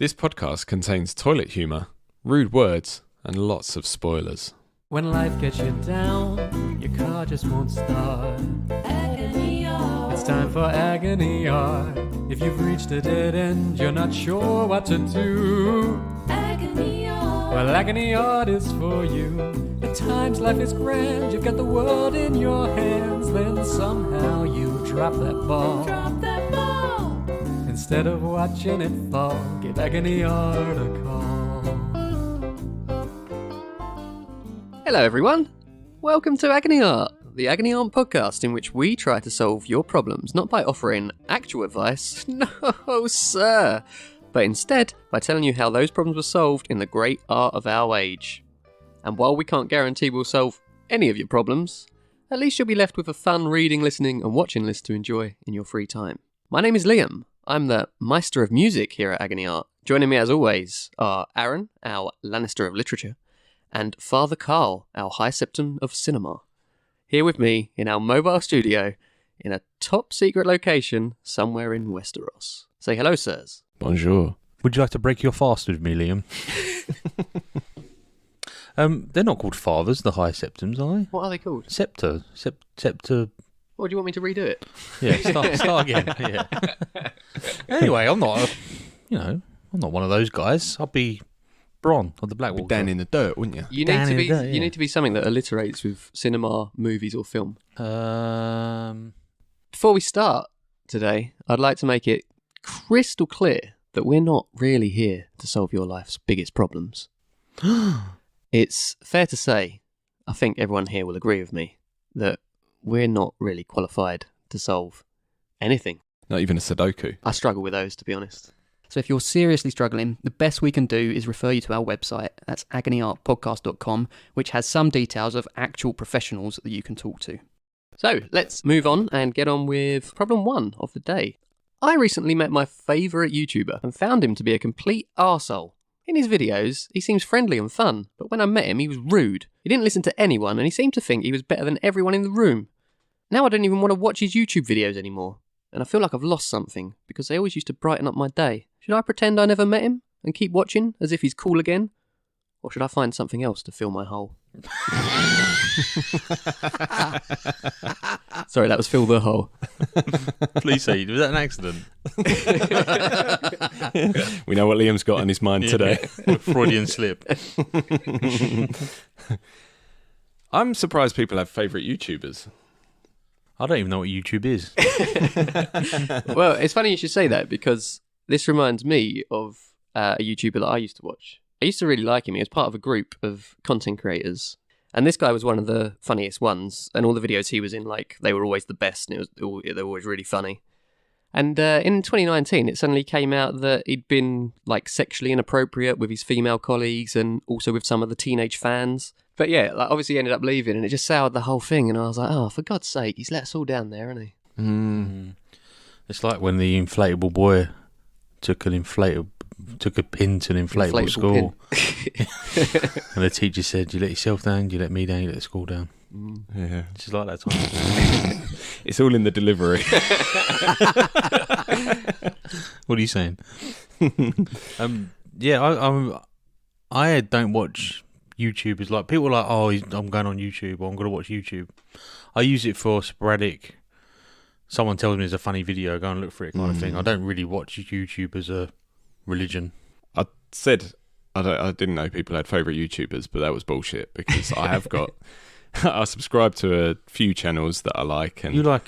This podcast contains toilet humour, rude words, and lots of spoilers. When life gets you down, your car just won't start. Agony art. It's time for agony art. If you've reached a dead end, you're not sure what to do. Agony art. Well, agony art is for you. At times life is grand, you've got the world in your hands. Then somehow you drop that ball. Instead of watching it fall, give agony art a call. Hello everyone, welcome to Agony Art, the Agony Art podcast in which we try to solve your problems not by offering actual advice, no sir, but instead by telling you how those problems were solved in the great art of our age. And while we can't guarantee we'll solve any of your problems, at least you'll be left with a fun reading, listening and watching list to enjoy in your free time. My name is Liam, I'm the Meister of Music here at Agony Art. Joining me as always are Aaron, our Lannister of Literature, and Father Carl, our High Septon of Cinema. Here with me in our mobile studio in a top secret location somewhere in Westeros. Say hello, sirs. Bonjour. Would you like to break your fast with me, Liam? They're not called fathers, the High Septons, are they? What are they called? Scepter. Scepter. What, do you want me to redo it? Yeah, start again. Yeah. Anyway, I'm not one of those guys. I'll be Bronn of the Black Walker. Down in the dirt, wouldn't you? You need to be something that alliterates with cinema, movies, or film. Before we start today, I'd like to make it crystal clear that we're not really here to solve your life's biggest problems. It's fair to say, I think everyone here will agree with me, that we're not really qualified to solve anything. Not even a Sudoku. I struggle with those, to be honest. So if you're seriously struggling, the best we can do is refer you to our website. That's agonyartpodcast.com, which has some details of actual professionals that you can talk to. So let's move on and get on with problem one of the day. I recently met my favourite YouTuber and found him to be a complete arsehole. In his videos, he seems friendly and fun, but when I met him, he was rude. He didn't listen to anyone and he seemed to think he was better than everyone in the room. Now I don't even want to watch his YouTube videos anymore, and I feel like I've lost something because they always used to brighten up my day. Should I pretend I never met him and keep watching as if he's cool again? Or should I find something else to fill my hole? Sorry, that was fill the hole. Please say, was that an accident? We know what Liam's got on his mind today. Freudian slip. I'm surprised people have favourite YouTubers. I don't even know what YouTube is. Well, it's funny you should say that because this reminds me of a YouTuber that I used to watch. I used to really like him. He was part of a group of content creators. And this guy was one of the funniest ones. And all the videos he was in, like, they were always the best. And they were always really funny. And in 2019, it suddenly came out that he'd been, like, sexually inappropriate with his female colleagues and also with some of the teenage fans. But yeah, like, obviously he ended up leaving and it just soured the whole thing. And I was like, oh, for God's sake, he's let us all down there, hasn't he? Mm. It's like when the inflatable boy took a pin to an inflatable school. And the teacher said, you let yourself down, you let me down, you let the school down. Yeah. It's just like that time. It's all in the delivery. What are you saying? I don't watch YouTubers. Like, people are like, oh, I'm going on YouTube, or I'm going to watch YouTube. I use it for sporadic. Someone tells me there's a funny video, go and look for it kind of thing. I don't really watch YouTube as a religion. I said I didn't know people had favourite YouTubers, but that was bullshit because I have got... I subscribe to a few channels that I like. And you like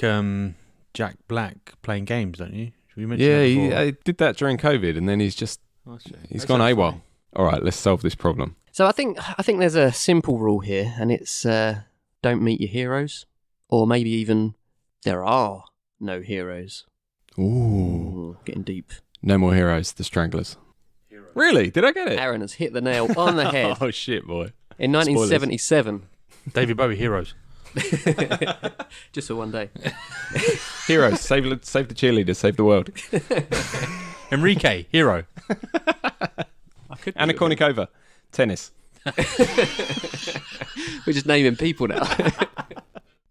Jack Black playing games, don't you? Yeah, I did that during COVID, and then he's gone AWOL. Funny. All right, let's solve this problem. So I think there's a simple rule here, and it's don't meet your heroes, or maybe even there are no heroes. Ooh, getting deep. No more heroes, the Stranglers. Really? Did I get it? Aaron has hit the nail on the head. Oh shit, boy! In 1977. David Bowie, Heroes. Just for one day. Heroes, save the cheerleaders, save the world. Enrique, hero. Anna Kournikova, tennis. We're just naming people now.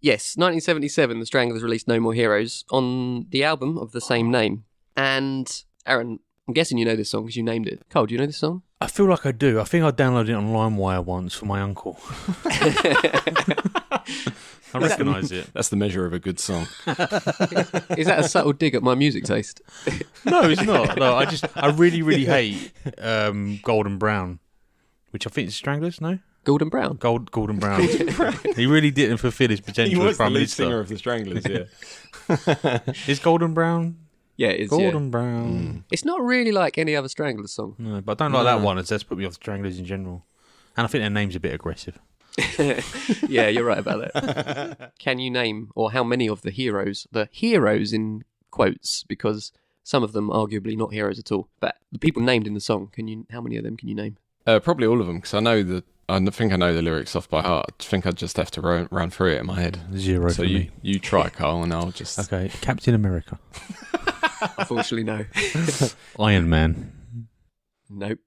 Yes, 1977, the Stranglers released No More Heroes on the album of the same name. And Aaron, I'm I'm guessing you know this song because you named it. Cole, do you know this song? I feel like I do. I think I downloaded it on LimeWire once for my uncle. I recognise it. That's the measure of a good song. Is that a subtle dig at my music taste? No, it's not. No, I really, really hate Golden Brown, which I think is Stranglers, no? Golden Brown? Golden Brown. He really didn't fulfil his potential He as was the Prime lead Minister. singer of the Stranglers, yeah. Is Golden Brown? Yeah, it is. Golden Brown. It's not really like any other Stranglers song. No, but I don't like that one. It does put me off Stranglers in general. And I think their name's a bit aggressive. Yeah, you're right about that. Can you name, or how many of the heroes in quotes, because some of them arguably not heroes at all, but the people named in the song, how many of them can you name? Probably all of them, because I think I know the lyrics off by heart. I think I'd just have to run through it in my head. Zero So for me. you try, Carl, and I'll just... Okay, Captain America. Unfortunately, no. Iron Man. Nope.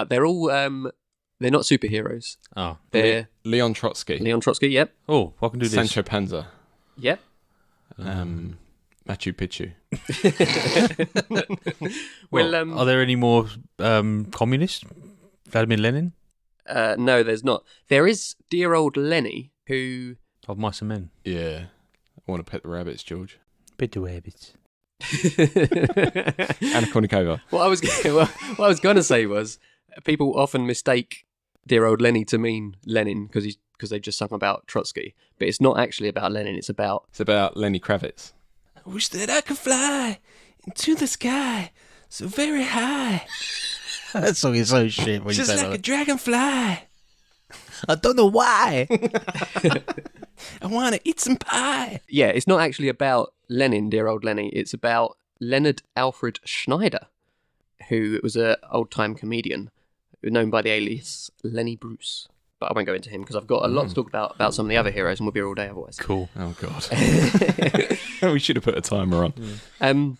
They're all, they're not superheroes. Oh. They're Leon Trotsky. Leon Trotsky, yep. Oh, I can do this. Sancho Panza. Yep. Machu Picchu. Well, Are there any more communists? Vladimir Lenin? no, there's not. There is dear old Lenny, who... Of Mice and Men. Yeah. I want to pet the rabbits, George. Pet the rabbits. Anna Kournikova. What I was going to say was, people often mistake dear old Lenny to mean Lenin because they just sung about Trotsky, but it's not actually about Lenin. It's about Lenny Kravitz. I wish that I could fly into the sky so very high, That song is so shit when just you say like a that. dragonfly. I don't know why. I want to eat some pie. Yeah, it's not actually about Lenin, dear old Lenny. It's about Leonard Alfred Schneider, who was an old-time comedian known by the alias Lenny Bruce. But I won't go into him because I've got a lot to talk about some of the other heroes, and we'll be here all day otherwise. Cool. Oh, God. We should have put a timer on.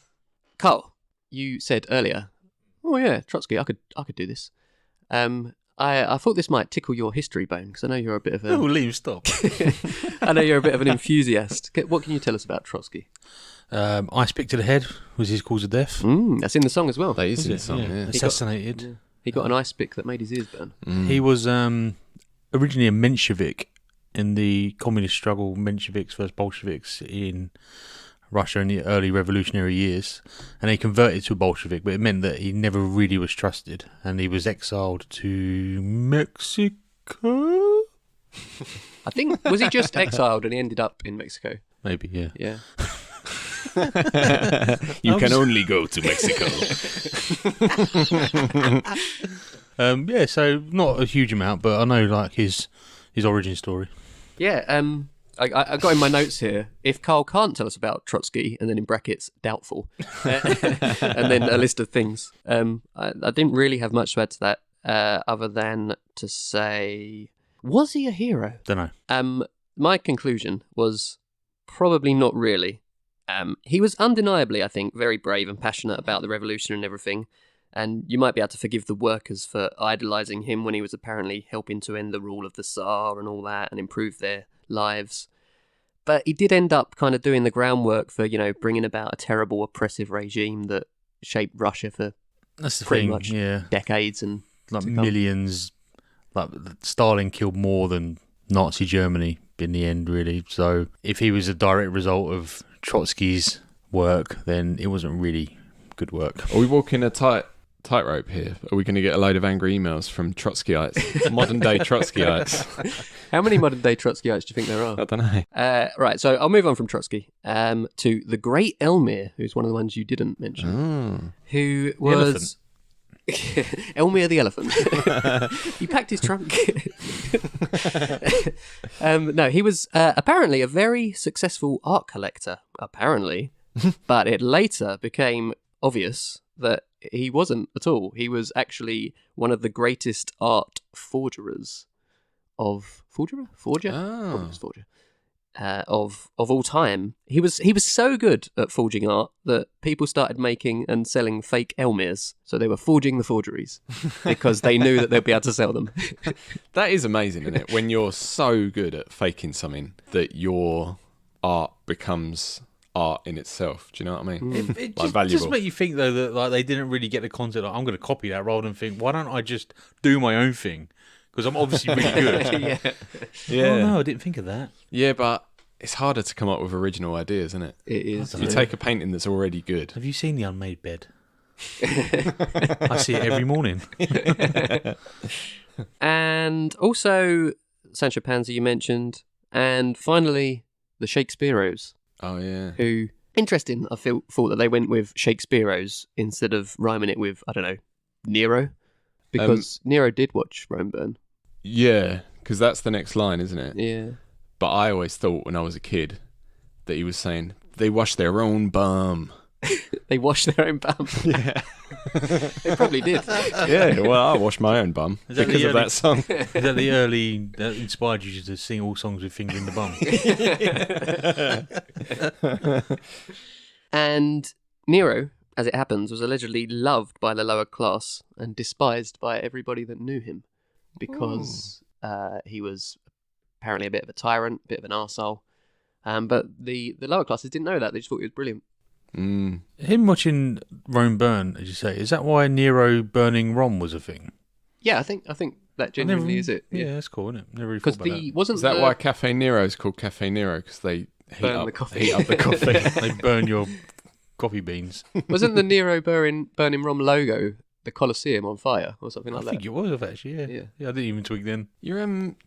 Carl, you said earlier, oh yeah, Trotsky, I could do this. I thought this might tickle your history bone because I know you're a bit of Oh, a Liam, stop. I know you're a bit of an enthusiast. What can you tell us about Trotsky? Ice pick to the head was his cause of death. That's in the song as well. That is in the song, yeah. Assassinated. He got an ice pick that made his ears burn. He was originally a Menshevik in the communist struggle, Mensheviks versus Bolsheviks in Russia in the early revolutionary years, and he converted to a Bolshevik, but it meant that he never really was trusted, and he was exiled to Mexico. I think, was he just exiled and he ended up in Mexico? Maybe, yeah. Yeah. You can only go to Mexico. Yeah, so not a huge amount, but I know like his origin story. Yeah, I got in my notes here, if Carl can't tell us about Trotsky, and then in brackets, doubtful, and then a list of things. I didn't really have much to add to that, other than to say, was he a hero? Don't know. My conclusion was probably not really. He was undeniably, I think, very brave and passionate about the revolution and everything, and you might be able to forgive the workers for idolising him when he was apparently helping to end the rule of the Tsar and all that and improve their lives. But he did end up kind of doing the groundwork for, bringing about a terrible oppressive regime that shaped Russia for That's the pretty thing, much yeah. decades and Like to come. millions. Like Stalin killed more than Nazi Germany in the end, really. So if he was a direct result of Trotsky's work, then it wasn't really good work. Are we walking a tightrope here? Are we going to get a load of angry emails from Trotskyites, modern day Trotskyites? How many modern day Trotskyites do you think there are? I don't know. Right, so I'll move on from Trotsky to the great Elmir, who's one of the ones you didn't mention, who was Elmir the elephant. He packed his trunk. No, he was apparently a very successful art collector, apparently, but it later became obvious that he wasn't at all. He was actually one of the greatest art forger of all time. He was so good at forging art that people started making and selling fake Elmirs. So they were forging the forgeries because they knew that they'd be able to sell them. That is amazing, isn't it? When you're so good at faking something that your art becomes art in itself. Do you know what I mean? It Like just valuable. make you think though that like they didn't really get the concept. Like, I'm going to copy that rather than think, why don't I just do my own thing? Because I'm obviously really good. Yeah. Oh no, I didn't think of that. Yeah, but it's harder to come up with original ideas, isn't it? It is. If you take a painting that's already good. Have you seen The Unmade Bed? I see it every morning. And also Sancho Panza you mentioned, and finally the Shakespeareos, Oh yeah. who interesting. I thought that they went with Shakespeareos instead of rhyming it with, I don't know, Nero, because Nero did watch Rome burn. Yeah, because that's the next line, isn't it? Yeah. But I always thought when I was a kid that he was saying they wash their own bum. They wash their own bum. Yeah. They probably did. Yeah, well, I wash my own bum Is that because the of that song. Is that the early that inspired you to sing all songs with finger in the bum? And Nero, as it happens, was allegedly loved by the lower class and despised by everybody that knew him because he was apparently a bit of a tyrant, a bit of an arsehole. But the lower classes didn't know that. They just thought he was brilliant. Mm. Him watching Rome burn, as you say, is that why Nero burning Rom was a thing? Yeah, I think that genuinely is it. Yeah, that's cool, isn't it? Never really Because thought about that. wasn't Is that the- why Cafe Nero is called Cafe Nero? Because they Burn the coffee. heat up the coffee. They burn your coffee beans. wasn't the Nero burning Rom logo the Colosseum on fire or something I like that? think it was actually, yeah. Yeah. Yeah, I didn't even tweak then. You're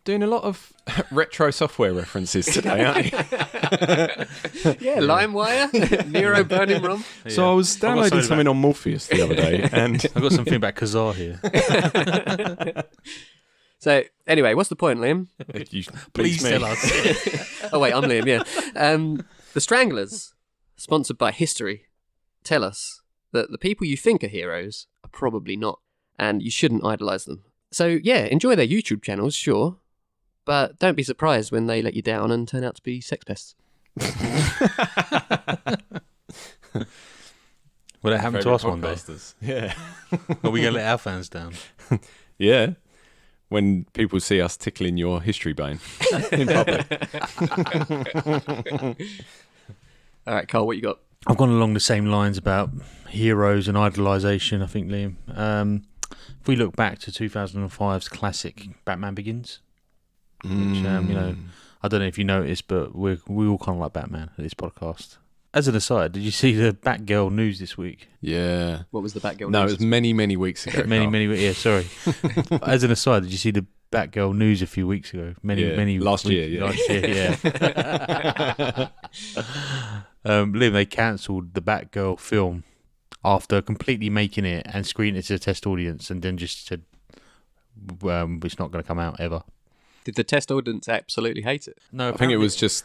doing a lot of retro software references today, aren't you? Yeah, LimeWire, Nero burning Rom. So I was downloading something something on Morpheus the other day, and I've got something about Kazaa here. So anyway, what's the point, Liam? you, Please me. tell us. Oh wait, I'm Liam. Yeah. The Stranglers, sponsored by History, tell us that the people you think are heroes are probably not, and you shouldn't idolise them. So yeah, enjoy their YouTube channels, sure, but don't be surprised when they let you down and turn out to be sex pests. Will it happen to us one day? Podcasters. Yeah. Are we going to let our fans down? Yeah. When people see us tickling your history bone in public. All right, Carl, what you got? I've gone along the same lines about heroes and idolisation, I think, Liam. If we look back to 2005's classic Batman Begins, which, you know, I don't know if you noticed, but we all kind of like Batman at this podcast. As an aside, did you see the Batgirl news this week? Yeah. What was the Batgirl? No, it news? was many weeks ago. Carl. Yeah, sorry. As an aside, did you see the Batgirl news a few weeks ago? Last year, yeah. Last year, yeah. Liam, they cancelled the Batgirl film after completely making it and screening it to a test audience, and then just said it's not going to come out ever. Did the test audience absolutely hate it? No, I think it was just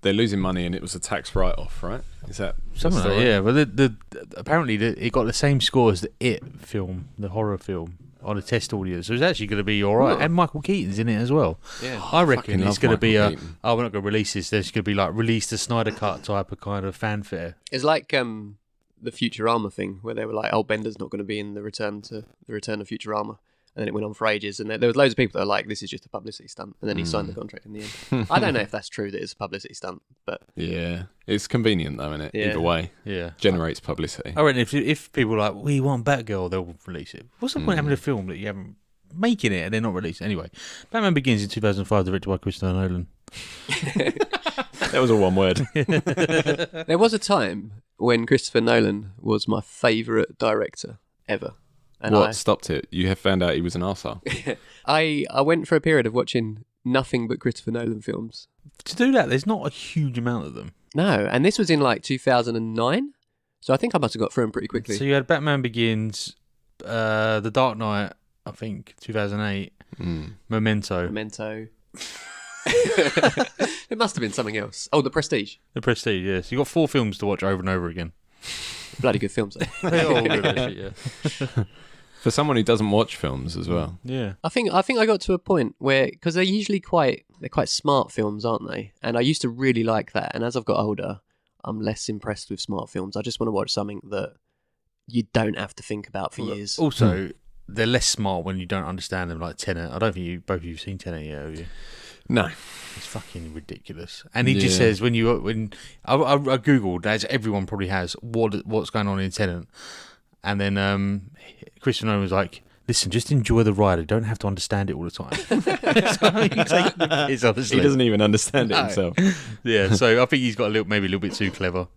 they're losing money and it was a tax write-off, right? Is that something the like story? that, yeah. But apparently it got the same score as the It film, the horror film, on a test audience. So it's actually going to be all right. Oh. And Michael Keaton's in it as well. Yeah. I reckon fucking it's going to love be Michael Keaton. we're not going to release this. There's going to be like release the Snyder Cut type of kind of fanfare. It's like the Futurama thing where they were like, "Oh, Bender's not going to be in the Return of Futurama," and then it went on for ages, and there was loads of people that were like, "This is just a publicity stunt," and then he signed the contract in the end. I don't know if that's true that it's a publicity stunt, but Yeah. It's convenient though, isn't it? Yeah. Either way. Yeah. Generates publicity. I reckon if people are like, we want Batgirl, they'll release it. What's the point of having a film that you haven't making it and then not releasing it? Anyway, Batman Begins in 2005, directed by Christopher Nolan. That was all one word. there was a time when Christopher Nolan was my favourite director ever. And What stopped it? You have found out he was an arsehole. I went for a period of watching nothing but Christopher Nolan films. To do that, there's not a huge amount of them. No, and this was in like 2009, so I think I must have got through them pretty quickly. So you had Batman Begins, The Dark Knight, I think 2008, Memento. It must have been something else. Oh, The Prestige. The Prestige. Yes, you got 4 films to watch over and over again. Bloody good films, though. They're all good, actually, yeah. For someone who doesn't watch films as well. Yeah. I think I got to a point where, because they're usually quite smart films, aren't they? And I used to really like that. And as I've got older, I'm less impressed with smart films. I just want to watch something that you don't have to think about for years. Also, they're less smart when you don't understand them, like Tenet. I don't think both of you've seen Tenet yet, have you? No. It's fucking ridiculous. And he just says when I googled, as everyone probably has, what's going on in Tenet, and then Christopher Nolan was like, "Listen, just enjoy the ride. I don't have to understand it all the time." He doesn't even understand it himself. Yeah, so I think he's got maybe a little bit too clever.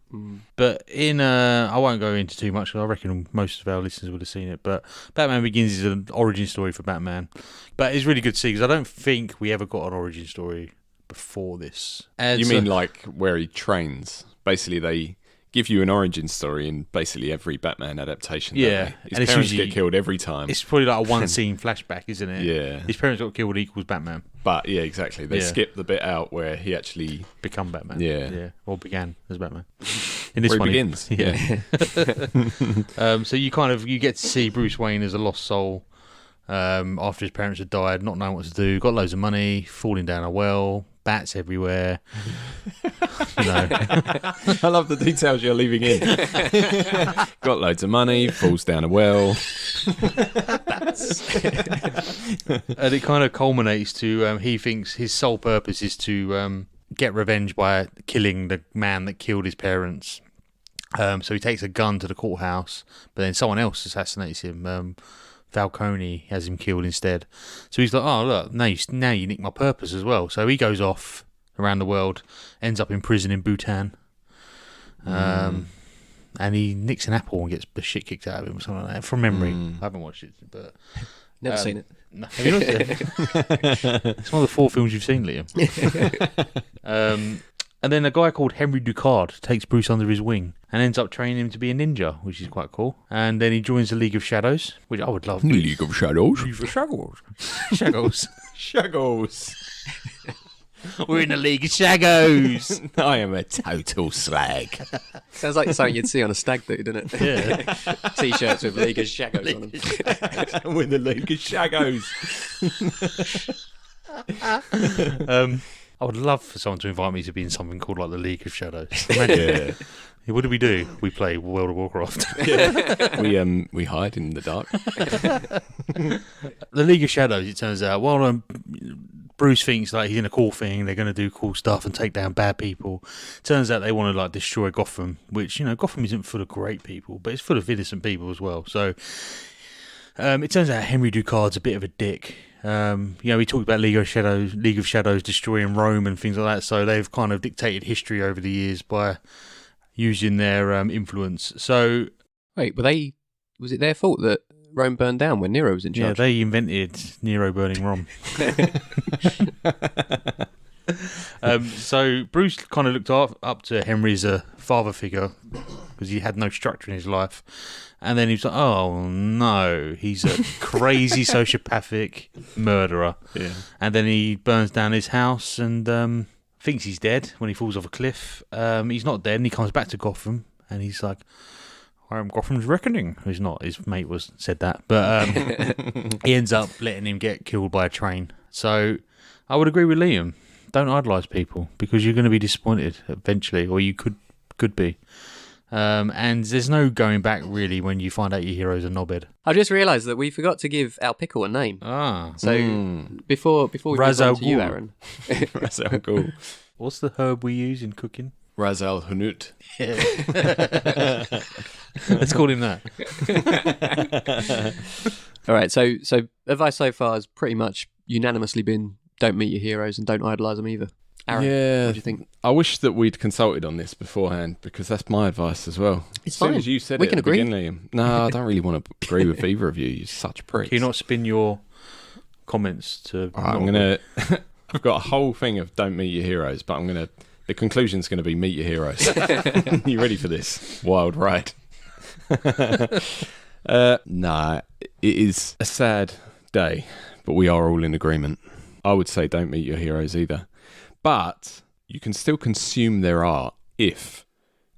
But I won't go into too much. I reckon most of our listeners would have seen it. But Batman Begins is an origin story for Batman. But it's really good to see, because I don't think we ever got an origin story before this. You mean like where he trains? Basically, they give you an origin story in basically every Batman adaptation. Yeah, his parents get killed every time. It's probably like a one-scene flashback, isn't it? Yeah, his parents got killed equals Batman. But yeah, exactly. They skip the bit out where he actually become Batman. Yeah, or began as Batman. In this where one, he begins. So you get to see Bruce Wayne as a lost soul. After his parents had died, not knowing what to do, got loads of money, falling down a well, bats everywhere. I love the details you're leaving in. Got loads of money, falls down a well. And it kind of culminates to he thinks his sole purpose is to get revenge by killing the man that killed his parents. So he takes a gun to the courthouse, but then someone else assassinates him. Falcone has him killed instead. So he's like, oh, look, now you nick my purpose as well. So he goes off around the world, ends up in prison in Bhutan. And he nicks an apple and gets the shit kicked out of him or something like that. From memory. I haven't watched it, but... Never seen it. No, have you not seen it? It's one of the 4 films you've seen, Liam. And then a guy called Henry Ducard takes Bruce under his wing and ends up training him to be a ninja, which is quite cool. And then he joins the League of Shadows, which I would love. League of Shadows? League of Shadows. Shadows. Shadows. We're in the League of Shadows. I am a total slag. Sounds like something you'd see on a stag do, doesn't it? Yeah. T-shirts with League of Shadows on them. We're the League of Shadows. I would love for someone to invite me to be in something called like the League of Shadows. Imagine. What do? We play World of Warcraft. We hide in the dark. The League of Shadows, it turns out, Bruce thinks like he's in a cool thing, they're going to do cool stuff and take down bad people. Turns out they want to like destroy Gotham, which, Gotham isn't full of great people, but it's full of innocent people as well. So it turns out Henry Ducard's a bit of a dick. We talked about League of Shadows destroying Rome and things like that. So they've kind of dictated history over the years by using their influence. So wait, was it their fault that Rome burned down when Nero was in charge? Yeah, they invented Nero burning Rome. So Bruce kind of looked up to Henry as a father figure because he had no structure in his life. And then he was like, oh, no, he's a crazy sociopathic murderer. Yeah. And then he burns down his house and thinks he's dead when he falls off a cliff. He's not dead, and he comes back to Gotham, and he's like, I am Gotham's reckoning. He's not. His mate said that. But he ends up letting him get killed by a train. So I would agree with Liam. Don't idolise people, because you're going to be disappointed eventually, or you could be. And there's no going back, really, when you find out your hero's a knobhead. I just realised that we forgot to give our pickle a name. So before we move on to you, Aaron. Ras Al Ghul. What's the herb we use in cooking? Ras Al Hanout. Yeah. Let's call him that. All right, so advice so far has pretty much unanimously been don't meet your heroes and don't idolise them either. Aaron, yeah, what do you think? I wish that we'd consulted on this beforehand, because that's my advice as well. It's as soon fine. as you said We it can at the agree. beginning, Liam. No, I don't really want to agree with either of you. You're such pricks. Can you not spin your comments to... I've got a whole thing of don't meet your heroes, but the conclusion's going to be meet your heroes. You ready for this wild ride? Nah, it is a sad day, but we are all in agreement. I would say don't meet your heroes either. But you can still consume their art if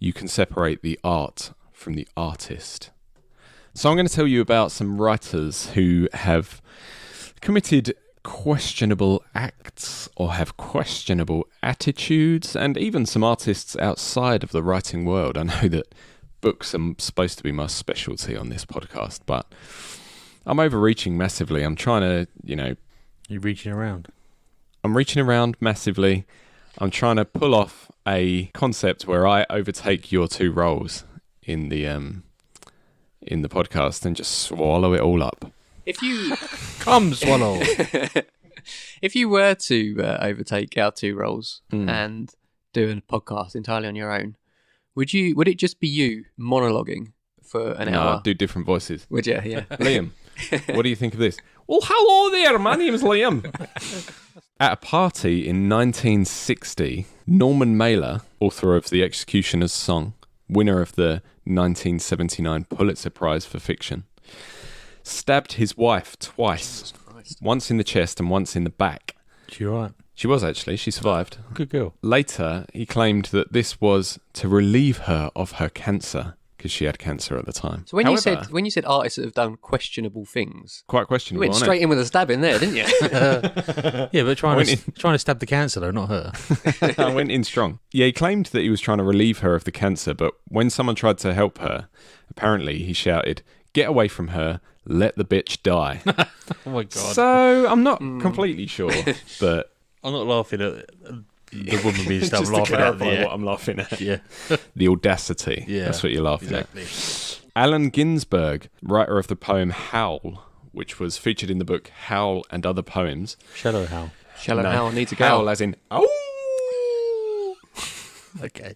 you can separate the art from the artist. So I'm going to tell you about some writers who have committed questionable acts or have questionable attitudes, and even some artists outside of the writing world. I know that books are supposed to be my specialty on this podcast, but I'm overreaching massively. I'm trying to, You're reaching around. I'm reaching around massively. I'm trying to pull off a concept where I overtake your two roles in the podcast and just swallow it all up. If you Come swallow. if you were to overtake our two roles and do a podcast entirely on your own, would it just be you monologuing for an No, hour? I'd do different voices. Would you? Yeah. Liam, what do you think of this? Well, hello there. My name's Liam. At a party in 1960, Norman Mailer, author of The Executioner's Song, winner of the 1979 Pulitzer Prize for Fiction, stabbed his wife twice, once in the chest and once in the back. She all right? She was actually. She survived. Good girl. Later, he claimed that this was to relieve her of her cancer, because she had cancer at the time. So when However, you said artists that have done questionable things, quite you questionable, went wasn't straight in with a stab in there, didn't you? Yeah, but trying to stab the cancer though, not her. it? I went in strong. Yeah, he claimed that he was trying to relieve her of the cancer, but when someone tried to help her, apparently he shouted, "Get away from her, let the bitch die." Oh my god. So I'm not completely sure, but I'm not laughing at the woman being stabbed. just I'm to laughing at clarify the what I'm laughing at. yeah. The audacity. Yeah, That's what you're laughing Exactly. at. Allen Ginsberg, writer of the poem Howl, which was featured in the book Howl and Other Poems. Shadow Howl. Shallow No, Hell needs to go. Howl as in, oh! Okay.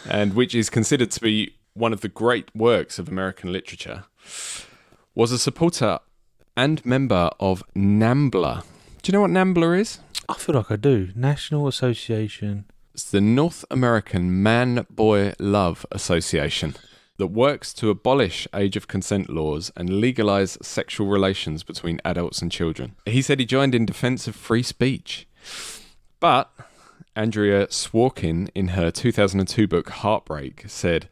And which is considered to be one of the great works of American literature, was a supporter and member of NAMBLA. Do you know what NAMBLA is? I feel like I do. National Association. It's the North American Man-Boy Love Association that works to abolish age of consent laws and legalise sexual relations between adults and children. He said he joined in defence of free speech. But Andrea Swarkin, in her 2002 book Heartbreak, said,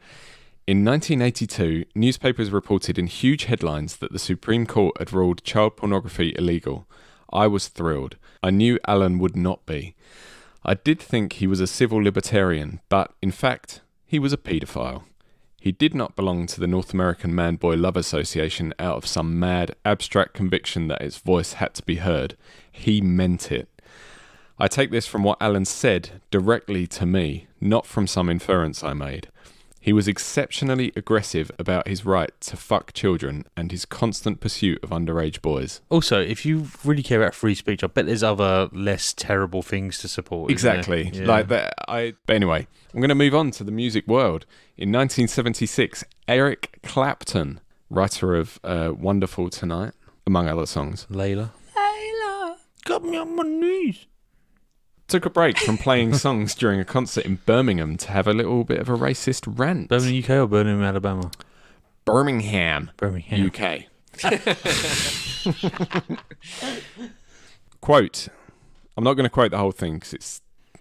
in 1982, newspapers reported in huge headlines that the Supreme Court had ruled child pornography illegal. I was thrilled. I knew Alan would not be. I did think he was a civil libertarian, but, in fact, he was a paedophile. He did not belong to the North American Man-Boy Love Association out of some mad, abstract conviction that its voice had to be heard. He meant it. I take this from what Alan said directly to me, not from some inference I made. He was exceptionally aggressive about his right to fuck children and his constant pursuit of underage boys. Also, if you really care about free speech, I bet there's other less terrible things to support. isn't there? Exactly. Yeah. Like that. But anyway, I'm going to move on to the music world. In 1976, Eric Clapton, writer of Wonderful Tonight, among other songs, Layla. Got me on my knees. took a break from playing songs during a concert in Birmingham to have a little bit of a racist rant. Birmingham, UK or Birmingham, Alabama? Birmingham, Birmingham. UK. Quote. I'm not going to quote the whole thing because it's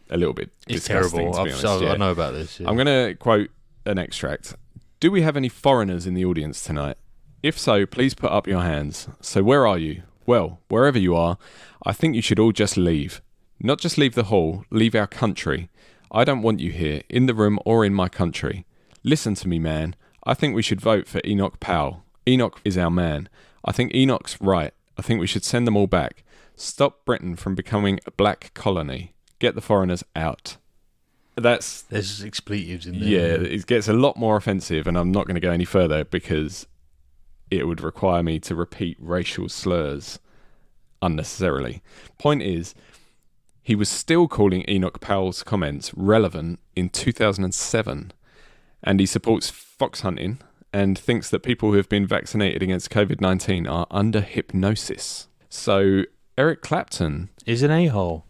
a little bit It's disgusting, terrible. to be honest. I know about this. Yeah. I'm going to quote an extract. Do we have any foreigners in the audience tonight? If so, please put up your hands. So where are you? Well, wherever you are, I think you should all just leave. Not just leave the hall, leave our country. I don't want you here, in the room or in my country. Listen to me, man. I think we should vote for Enoch Powell. Enoch is our man. I think Enoch's right. I think we should send them all back. Stop Britain from becoming a black colony. Get the foreigners out. There's expletives in there. Yeah, it gets a lot more offensive, and I'm not going to go any further because it would require me to repeat racial slurs unnecessarily. Point is, he was still calling Enoch Powell's comments relevant in 2007, and he supports fox hunting and thinks that people who have been vaccinated against COVID-19 are under hypnosis. So Eric Clapton is an a-hole.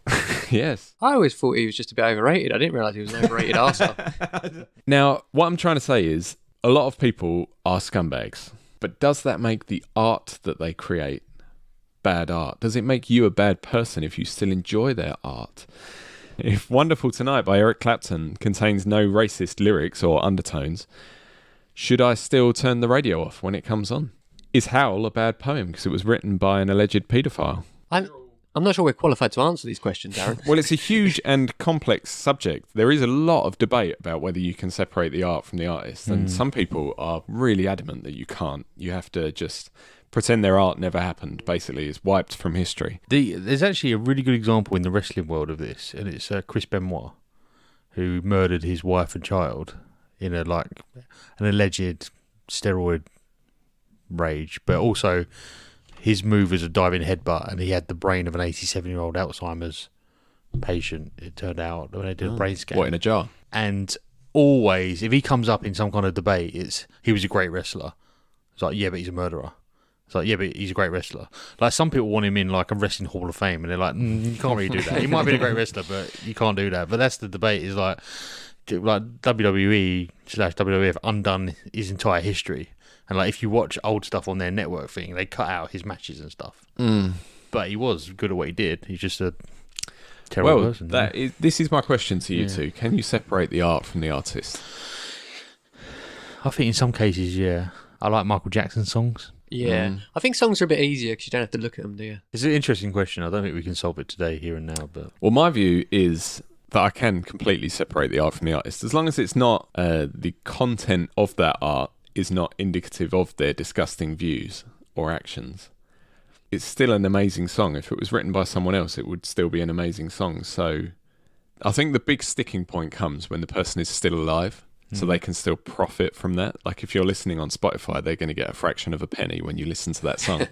Yes. I always thought he was just a bit overrated. I didn't realise he was an overrated arsehole. Now, what I'm trying to say is a lot of people are scumbags, but does that make the art that they create bad art? Does it make you a bad person if you still enjoy their art? If Wonderful Tonight by Eric Clapton contains no racist lyrics or undertones, should I still turn the radio off when it comes on? Is Howl a bad poem because it was written by an alleged paedophile? I'm not sure we're qualified to answer these questions, Aaron. Well, it's a huge and complex subject. There is a lot of debate about whether you can separate the art from the artist, and some people are really adamant that you can't. You have to just Pretend their art never happened, basically. It's wiped from history. There's actually a really good example in the wrestling world of this, and it's Chris Benoit, who murdered his wife and child in an alleged steroid rage, but also his move was a diving headbutt, and he had the brain of an 87-year-old Alzheimer's patient, it turned out, when they did a brain scan. What, in a jar? And always, if he comes up in some kind of debate, it's he was a great wrestler. It's like, yeah, but he's a murderer. It's like, yeah, but he's a great wrestler. Like, some people want him in like a wrestling hall of fame, and they're like, you can't really do that. He might be a great wrestler, but you can't do that. But that's the debate, is like WWE/WWF undone his entire history. And like, if you watch old stuff on their network thing, they cut out his matches and stuff. But he was good at what he did. He's just a terrible person. This is my question to you two. Can you separate the art from the artist? I think in some cases, yeah. I like Michael Jackson songs. Yeah. I think songs are a bit easier because you don't have to look at them, do you? It's an interesting question. I don't think we can solve it today, here and now. But well, my view is that I can completely separate the art from the artist, as long as it's not the content of that art is not indicative of their disgusting views or actions. It's still an amazing song. If it was written by someone else, it would still be an amazing song. So I think the big sticking point comes when the person is still alive, so they can still profit from that. Like, if you're listening on Spotify, they're going to get a fraction of a penny when you listen to that song.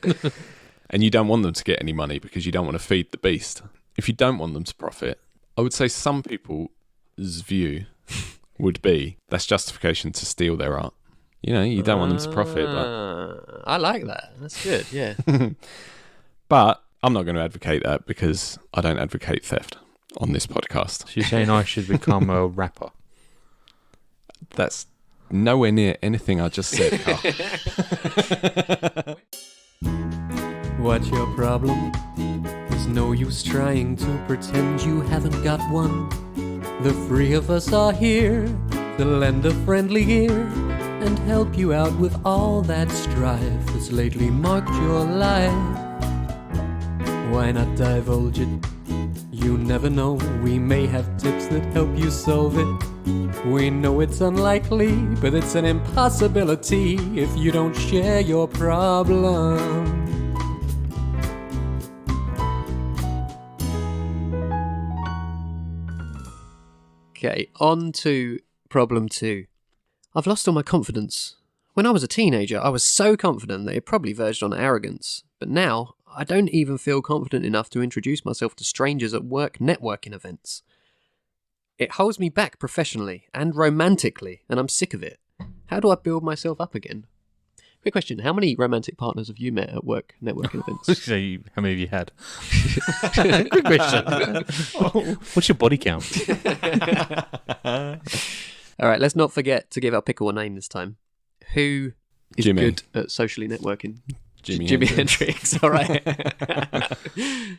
And you don't want them to get any money because you don't want to feed the beast. If you don't want them to profit, I would say some people's view would be that's justification to steal their art. You know, you don't want them to profit. But I like that. That's good, yeah. But I'm not going to advocate that because I don't advocate theft on this podcast. So you're saying I should become a rapper? That's nowhere near anything I just said, Carl. What's your problem? There's no use trying to pretend you haven't got one. The three of us are here to lend a friendly ear and help you out with all that strife that's lately marked your life. Why not divulge it? You never know, we may have tips that help you solve it. We know it's unlikely, but it's an impossibility if you don't share your problem. Okay, on to problem 2. I've lost all my confidence. When I was a teenager, I was so confident that it probably verged on arrogance. But now, I don't even feel confident enough to introduce myself to strangers at work networking events. It holds me back professionally and romantically, and I'm sick of it. How do I build myself up again? Quick question, how many romantic partners have you met at work networking events? So how many have you had? Good question. What's your body count? All right, let's not forget to give our pickle a name this time. Who is Jimmy. good at socially networking? Jimi Hendrix. All right.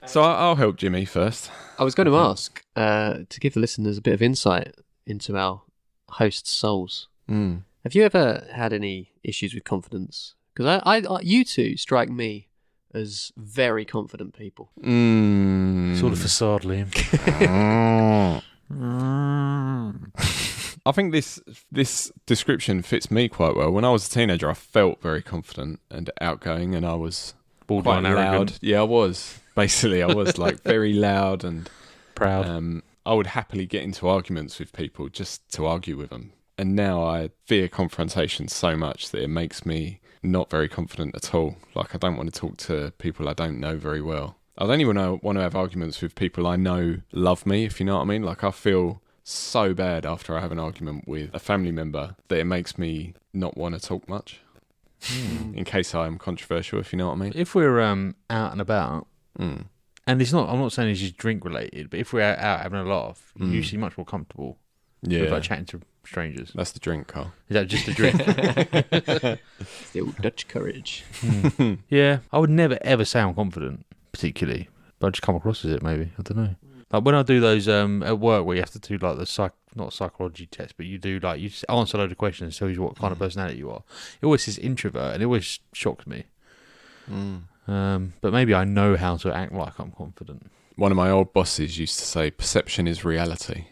So I'll help Jimmy first. I was going to ask to give the listeners a bit of insight into our hosts' souls. Have you ever had any issues with confidence? Because I you two strike me as very confident people. It's all a facade, Liam. I think this description fits me quite well. When I was a teenager, I felt very confident and outgoing, and I was Borderline quite loud. arrogant. Yeah, I was. Basically, I was like very loud and Proud. I would happily get into arguments with people just to argue with them. And now I fear confrontation so much that it makes me not very confident at all. Like, I don't want to talk to people I don't know very well. I don't even want to have arguments with people I know love me, if you know what I mean. Like, I feel so bad after I have an argument with a family member that it makes me not want to talk much. In case I am controversial, if you know what I mean. If we're out and about, and it's not, I'm not saying it's just drink related, but if we're out having a laugh, you're usually much more comfortable with like chatting to strangers. That's the drink, Carl. Is that just a drink? The old Dutch courage. Yeah, I would never ever say I'm confident, particularly, but I just come across as it. Maybe, I don't know. Like when I do those at work, where you have to do like the not psychology test, but you do like you just answer a load of questions and tell you what kind of personality you are. It always says introvert, and it always shocks me. But maybe I know how to act like I'm confident. One of my old bosses used to say, perception is reality.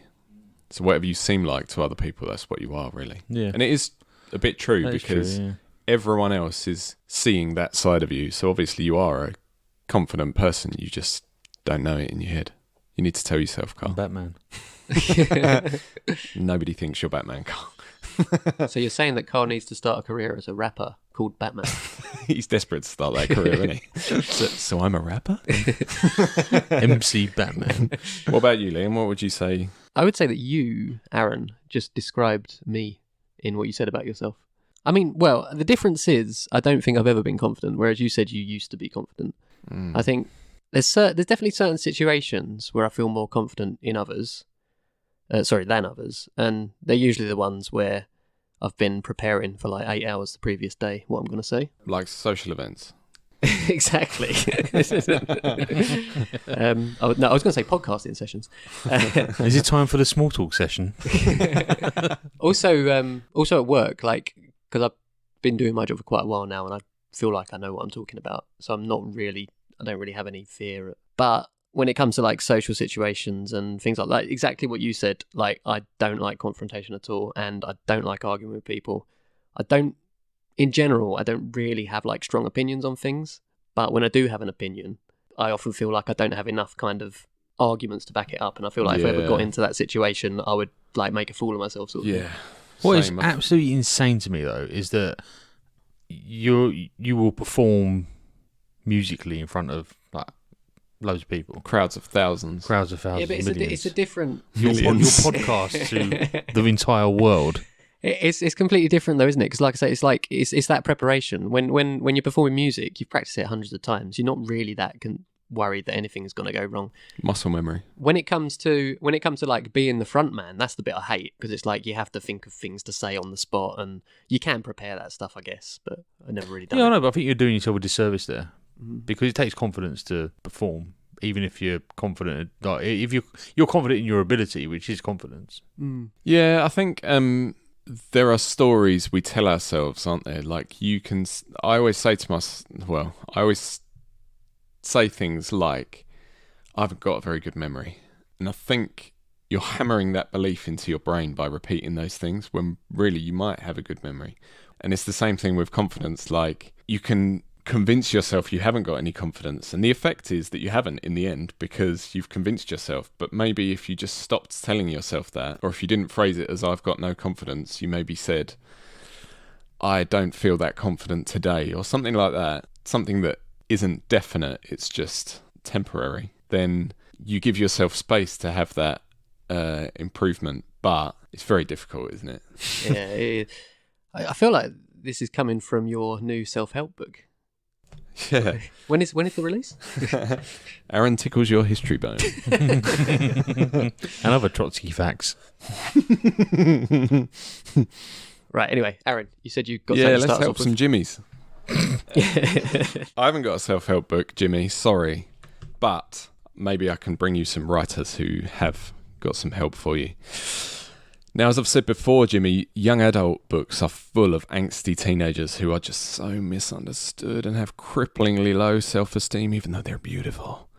So whatever you seem like to other people, that's what you are, really. Yeah. And it is a bit true That is because true, yeah. everyone else is seeing that side of you. So obviously you are a confident person. You just don't know it in your head. You need to tell yourself, Carl. Batman. Nobody thinks you're Batman, Carl. So you're saying that Carl needs to start a career as a rapper called Batman? He's desperate to start that career, isn't he? So I'm a rapper? MC Batman. What about you, Liam? What would you say? I would say that you, Aaron, just described me in what you said about yourself. I mean, well, the difference is I don't think I've ever been confident, whereas you said you used to be confident. I think there's definitely certain situations where I feel more confident in others, than others, and they're usually the ones where I've been preparing for like 8 hours the previous day, what I'm going to say. Like social events. Exactly. I was going to say podcasting sessions. Is it time for the small talk session? Also at work, like, because I've been doing my job for quite a while now, and I feel like I know what I'm talking about, so I don't really have any fear. But when it comes to like social situations and things like that, exactly what you said, like, I don't like confrontation at all, and I don't like arguing with people. In general, I don't really have like strong opinions on things, but when I do have an opinion, I often feel like I don't have enough kind of arguments to back it up, and I feel like if I ever got into that situation, I would like make a fool of myself sort of thing. What is absolutely insane to me though is that you will perform musically in front of like loads of people, crowds of thousands. Yeah, but it's a different. Your podcast to the entire world. It's completely different though, isn't it? Because like I say, it's that preparation. When you're performing music, you've practiced it hundreds of times. You're not really that worried that anything's going to go wrong. Muscle memory. When it comes to like being the front man, that's the bit I hate, because it's like you have to think of things to say on the spot, and you can prepare that stuff, I guess, but I never really done it. Yeah, I know, but I think you're doing yourself a disservice there, because it takes confidence to perform. Even if you're confident, like if you're confident in your ability, which is confidence. Yeah, I think there are stories we tell ourselves, aren't there? Like I always say things like, I've got a very good memory. And I think you're hammering that belief into your brain by repeating those things when really you might have a good memory. And it's the same thing with confidence. Like, you can convince yourself you haven't got any confidence, and the effect is that you haven't in the end, because you've convinced yourself. But maybe if you just stopped telling yourself that, or if you didn't phrase it as I've got no confidence, you maybe said, I don't feel that confident today, or something like that, something that isn't definite, it's just temporary, then you give yourself space to have that improvement. But it's very difficult, isn't it? Yeah, I feel like this is coming from your new self-help book. Yeah. When is the release? Aaron tickles your history bone. And other Trotsky facts. Right, anyway, Aaron, you said you got let's help some Jimmies. I I haven't got a self-help book, Jimmy, sorry. But maybe I can bring you some writers who have got some help for you. Now, as I've said before, Jimmy, young adult books are full of angsty teenagers who are just so misunderstood and have cripplingly low self-esteem, even though they're beautiful.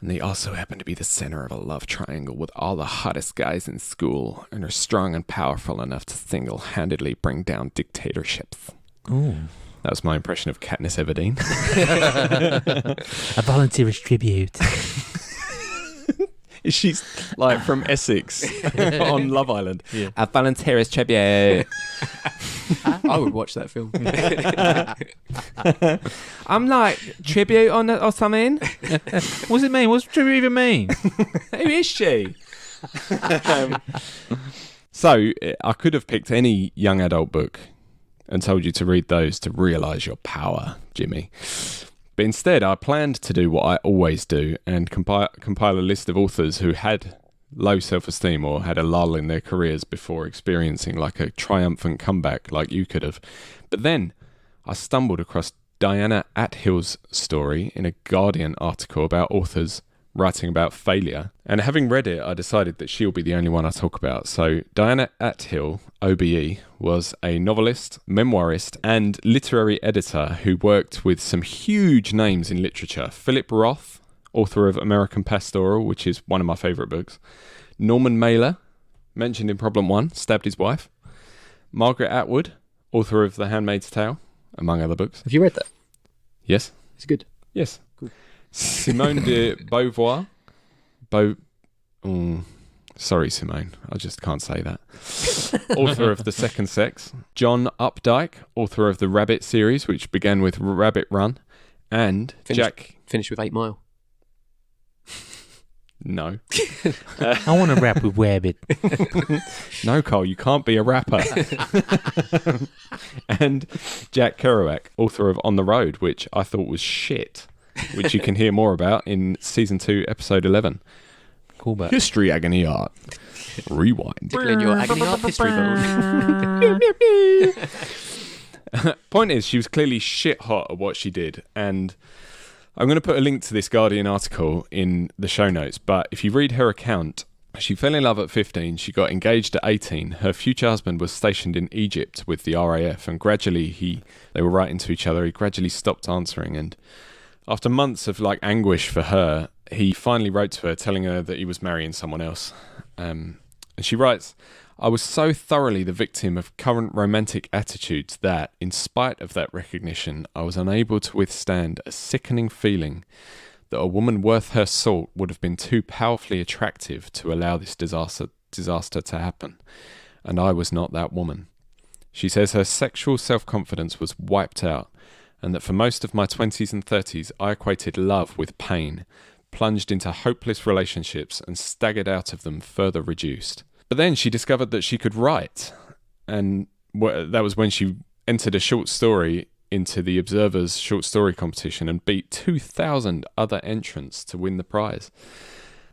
And they also happen to be the center of a love triangle with all the hottest guys in school, and are strong and powerful enough to single-handedly bring down dictatorships. Ooh. That was my impression of Katniss Everdeen. A volunteerist tribute. She's like from Essex on Love Island. Yeah. A volunteerist tribute. I would watch that film. I'm like, tribute on or something? What's it mean? What's tribute even mean? Who is she? So I could have picked any young adult book and told you to read those to realise your power, Jimmy. But instead, I planned to do what I always do and compile a list of authors who had low self-esteem or had a lull in their careers before experiencing like a triumphant comeback like you could have. But then I stumbled across Diana Athill's story in a Guardian article about authors writing about failure. And having read it, I decided that she'll be the only one I talk about. So Diana Athill, OBE, was a novelist, memoirist, and literary editor who worked with some huge names in literature. Philip Roth, author of American Pastoral, which is one of my favourite books. Norman Mailer, mentioned in Problem 1, stabbed his wife. Margaret Atwood, author of The Handmaid's Tale, among other books. Have you read that? Yes. It's good. Yes. Cool. Simone de Beauvoir. Sorry, Simone. I just can't say that. Author of The Second Sex. John Updike, author of the Rabbit series, which began with Rabbit Run. And Finished with 8 Mile. No. I want to rap with Rabbit. No, Carl, you can't be a rapper. And Jack Kerouac, author of On the Road, which I thought was shit, which you can hear more about in Season 2, Episode 11. Cool back. History, Agony, Art. Rewind. Tickling your agony art history bone. Point is, she was clearly shit hot at what she did, and I'm going to put a link to this Guardian article in the show notes, but if you read her account, she fell in love at 15, she got engaged at 18, her future husband was stationed in Egypt with the RAF, and gradually they were writing to each other, he gradually stopped answering, and after months of anguish for her, he finally wrote to her telling her that he was marrying someone else. And she writes, I was so thoroughly the victim of current romantic attitudes that, in spite of that recognition, I was unable to withstand a sickening feeling that a woman worth her salt would have been too powerfully attractive to allow this disaster to happen. And I was not that woman. She says her sexual self-confidence was wiped out, and that for most of my 20s and 30s, I equated love with pain, plunged into hopeless relationships, and staggered out of them further reduced. But then she discovered that she could write, and that was when she entered a short story into the Observer's short story competition and beat 2,000 other entrants to win the prize.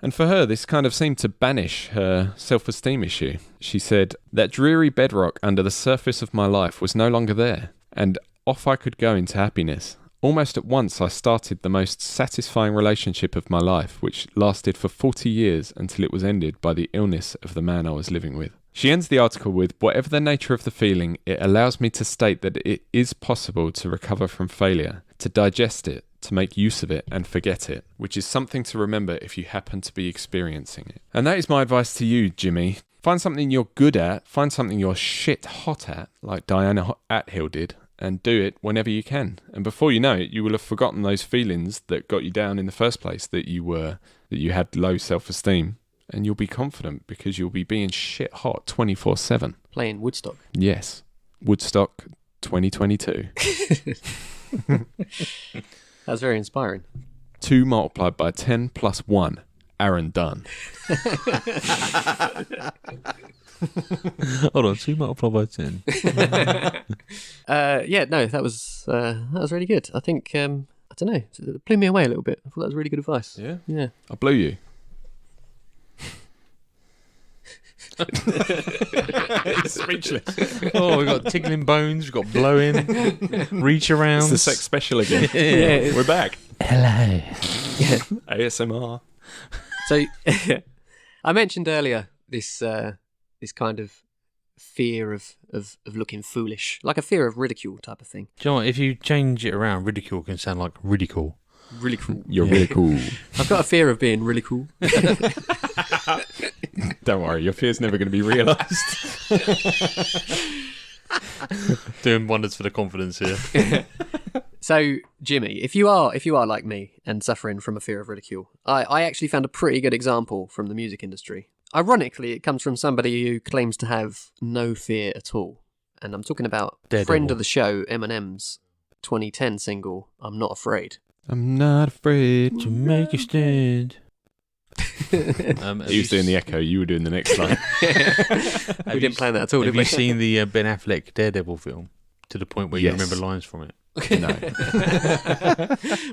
And for her, this kind of seemed to banish her self-esteem issue. She said, that dreary bedrock under the surface of my life was no longer there, and off I could go into happiness. Almost at once I started the most satisfying relationship of my life, which lasted for 40 years until it was ended by the illness of the man I was living with. She ends the article with, whatever the nature of the feeling, it allows me to state that it is possible to recover from failure, to digest it, to make use of it and forget it, which is something to remember if you happen to be experiencing it. And that is my advice to you, Jimmy. Find something you're good at, find something you're shit hot at, like Diana Athill did, and do it whenever you can. And before you know it, you will have forgotten those feelings that got you down in the first place, that you had low self-esteem, and you'll be confident because you'll be being shit hot 24/7. Playing Woodstock. Yes. Woodstock 2022. That's very inspiring. 2 multiplied by 10 plus 1. Aaron done. Hold on, 2 multiplied by 10. That was really good. I think I don't know, it blew me away a little bit. I thought that was really good advice. Yeah. I blew you. It's speechless. Oh, we've got tickling bones, we've got blowing, reach around. It's the sex special again. Yeah. We're back. Hello. ASMR. So I mentioned earlier this kind of fear of looking foolish, like a fear of ridicule type of thing. Do you know what? If you change it around, ridicule can sound like ridicule. Really cool. You're really cool. I've got a fear of being really cool. Don't worry, your fear's never going to be realised. Doing wonders for the confidence here. So, Jimmy, if you are like me and suffering from a fear of ridicule, I actually found a pretty good example from the music industry. Ironically, it comes from somebody who claims to have no fear at all. And I'm talking about friend of the show, Eminem's 2010 single, I'm Not Afraid. I'm not afraid to make a stand. He was doing the echo, you were doing the next line. We didn't plan that at all, did Have we? you seen the Ben Affleck Daredevil film? To the point where you Yes. remember lines from it? No.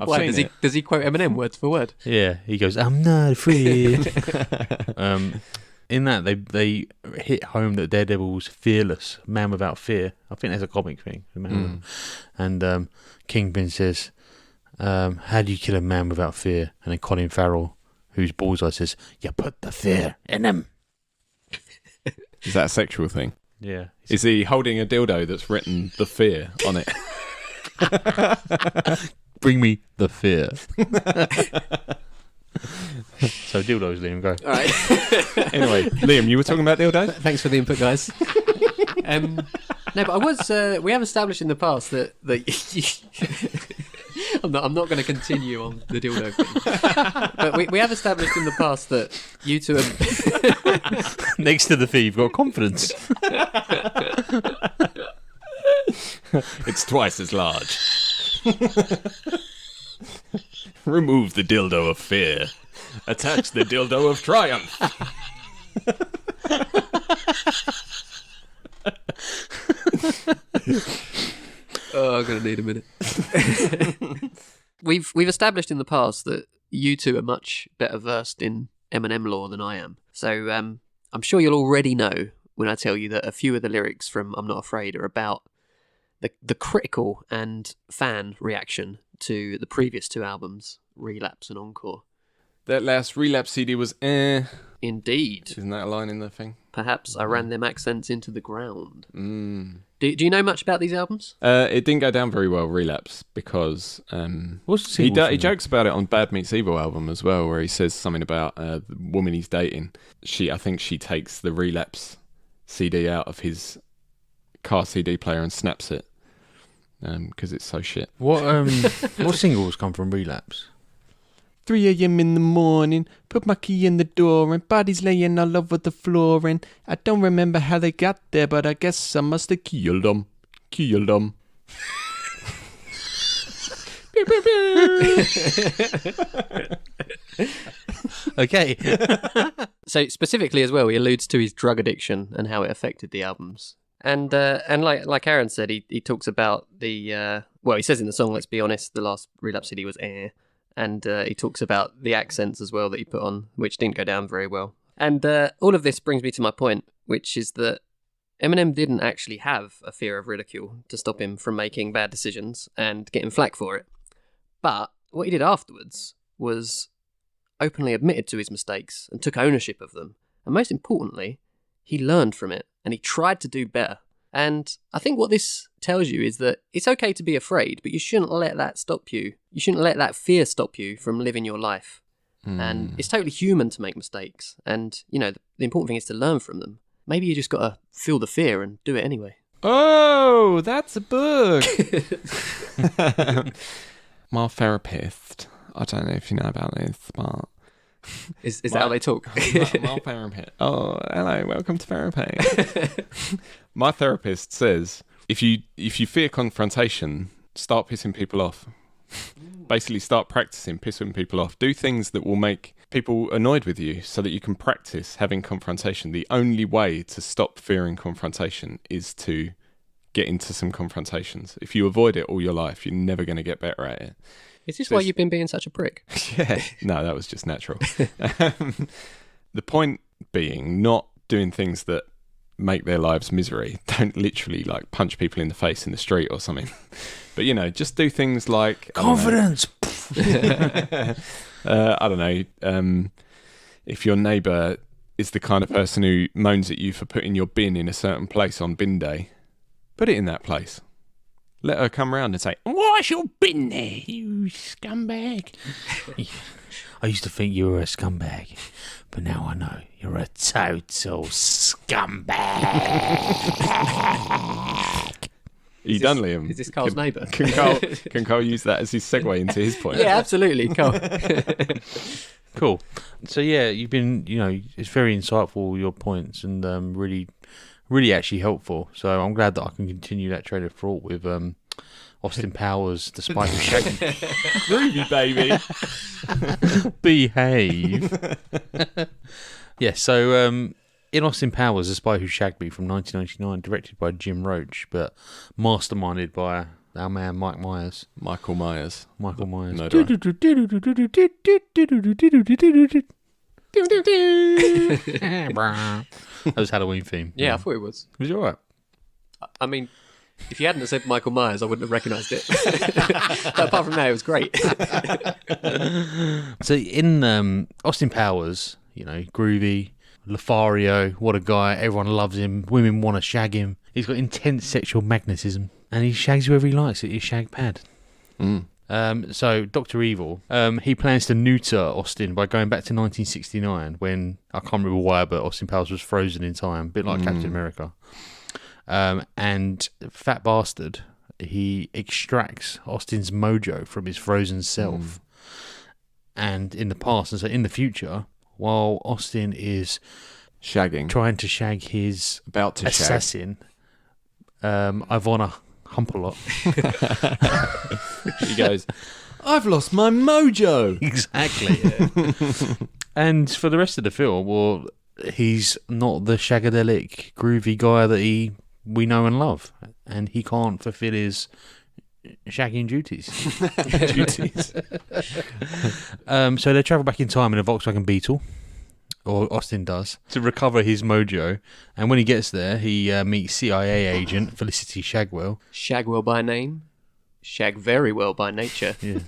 Why, does he quote Eminem word for word? Yeah, he goes, I'm not afraid. In that, they hit home that Daredevil was fearless, man without fear. I think that's a comic thing. And Kingpin says, how do you kill a man without fear? And then Colin Farrell, who's Bullseye, says, you put the fear in him. Is that a sexual thing? Yeah. Is he holding a dildo that's written the fear on it? Bring me the fear. So dildos, Liam, go. All right. Anyway, Liam, you were talking about dildos? Thanks for the input, guys. No, but I was. We have established in the past that I'm not going to continue on the dildo thing. But we have established in the past that you two are Next to the fee, you've got confidence. It's twice as large. Remove the dildo of fear. Attach the dildo of triumph. Oh, I'm going to need a minute. We've established in the past that you two are much better versed in Eminem lore than I am. So I'm sure you'll already know when I tell you that a few of the lyrics from I'm Not Afraid are about the critical and fan reaction to the previous two albums, Relapse and Encore. That last Relapse CD was Indeed. Isn't that a line in the thing? Perhaps I ran them accents into the ground. Mm. Do you know much about these albums? It didn't go down very well, Relapse, because What's the he jokes about it on Bad Meets Evil album as well, where he says something about the woman he's dating. I think she takes the Relapse CD out of his car CD player and snaps it because it's so shit. What singles come from Relapse? 3 a.m. in the morning, put my key in the door and bodies laying all over the floor and I don't remember how they got there, but I guess I must have killed them. Okay. So specifically as well, he alludes to his drug addiction and how it affected the albums. And like Aaron said, he talks about the he says in the song, let's be honest, the last Relapse CD was air. And he talks about the accents as well that he put on, which didn't go down very well. And all of this brings me to my point, which is that Eminem didn't actually have a fear of ridicule to stop him from making bad decisions and getting flack for it. But what he did afterwards was openly admitted to his mistakes and took ownership of them. And most importantly, he learned from it and he tried to do better. And I think what this tells you is that it's okay to be afraid, but you shouldn't let that stop you. You shouldn't let that fear stop you from living your life. And it's totally human to make mistakes. And, the important thing is to learn from them. Maybe you just got to feel the fear and do it anyway. Oh, that's a book. My therapist, I don't know if you know about this, but... Is that how they talk? my therapist. Oh, hello, welcome to therapy. My therapist says if you fear confrontation, start pissing people off. Basically, start practicing pissing people off. Do things that will make people annoyed with you, so that you can practice having confrontation. The only way to stop fearing confrontation is to get into some confrontations. If you avoid it all your life, you're never going to get better at it. Is this why you've been being such a prick? Yeah, no, that was just natural. The point being, not doing things that make their lives misery. Don't literally punch people in the face in the street or something. But just do things like Confidence. I don't know. If your neighbour is the kind of person who moans at you for putting your bin in a certain place on bin day, put it in that place. Let her come round and say, "Why's your bin there, you scumbag?" I used to think you were a scumbag, but now I know you're a total scumbag. Are you done, Liam? Is this Carl's neighbour? Can Carl use that as his segue into his point? Yeah, absolutely, Carl. Cool. So yeah, you've been, it's very insightful, your points, and really, really actually helpful. So I'm glad that I can continue that train of thought with Austin Powers, The Spy Who Shagged Me. Groovy, baby. Behave. Yeah, so in Austin Powers, The Spy Who Shagged Me from 1999, directed by Jim Roach, but masterminded by our man Michael Myers. Michael Myers. Murderer. That was Halloween theme. Yeah, I thought it was. Was it alright? I mean, if you hadn't said Michael Myers, I wouldn't have recognised it. But apart from that, it was great. So in Austin Powers, groovy, Lothario, what a guy, everyone loves him, women want to shag him. He's got intense sexual magnetism, and he shags whoever he likes at his shag pad. So Dr. Evil, he plans to neuter Austin by going back to 1969 when, I can't remember why, but Austin Powers was frozen in time, a bit like Captain America. And Fat Bastard, he extracts Austin's mojo from his frozen self. And in the past, and so in the future, while Austin is Shagging. trying to shag his About to shag. assassin, Ivana Humpalot. He goes, I've lost my mojo. Exactly. And for the rest of the film, well, he's not the shagadelic, groovy guy that we know and love, and he can't fulfill his shagging duties. So they travel back in time in a Volkswagen Beetle, or Austin does, to recover his mojo. And when he gets there, he meets CIA agent Felicity Shagwell. Shagwell by name, shag very well by nature. Yeah,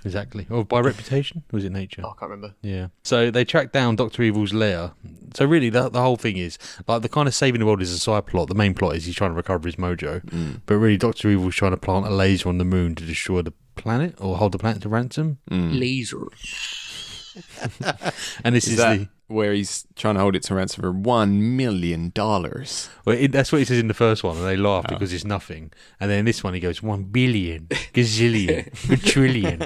exactly. Or by reputation? Was it nature? Oh, I can't remember. Yeah. So they track down Dr. Evil's lair. So really, the whole thing is, like, the kind of saving the world is a side plot. The main plot is he's trying to recover his mojo. But really, Dr. Evil's trying to plant a laser on the moon to destroy the planet, or hold the planet to ransom. Laser. And this Is is that where he's trying to hold it to ransom for $1 million? well, that's what he says in the first one, and they laugh because it's nothing. And then in this one, he goes 1 billion, gazillion, trillion,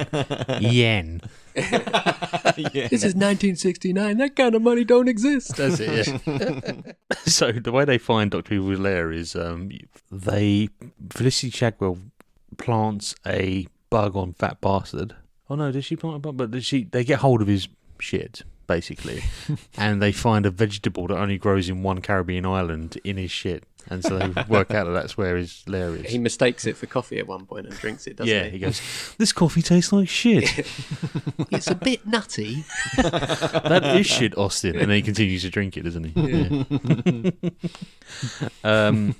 yen. This is 1969. That kind of money don't exist. That's it. Yeah. So the way they find Dr. Evil's lair is Felicity Shagwell plants a bug on Fat Bastard. Oh no, does she plant a bug? But they get hold of his shit, basically, and they find a vegetable that only grows in one Caribbean island in his shit. And so they work out that that's where his lair is. He mistakes it for coffee at one point and drinks it, doesn't he? Yeah, he goes, this coffee tastes like shit. It's a bit nutty. That is shit, Austin. And then he continues to drink it, doesn't he? Yeah.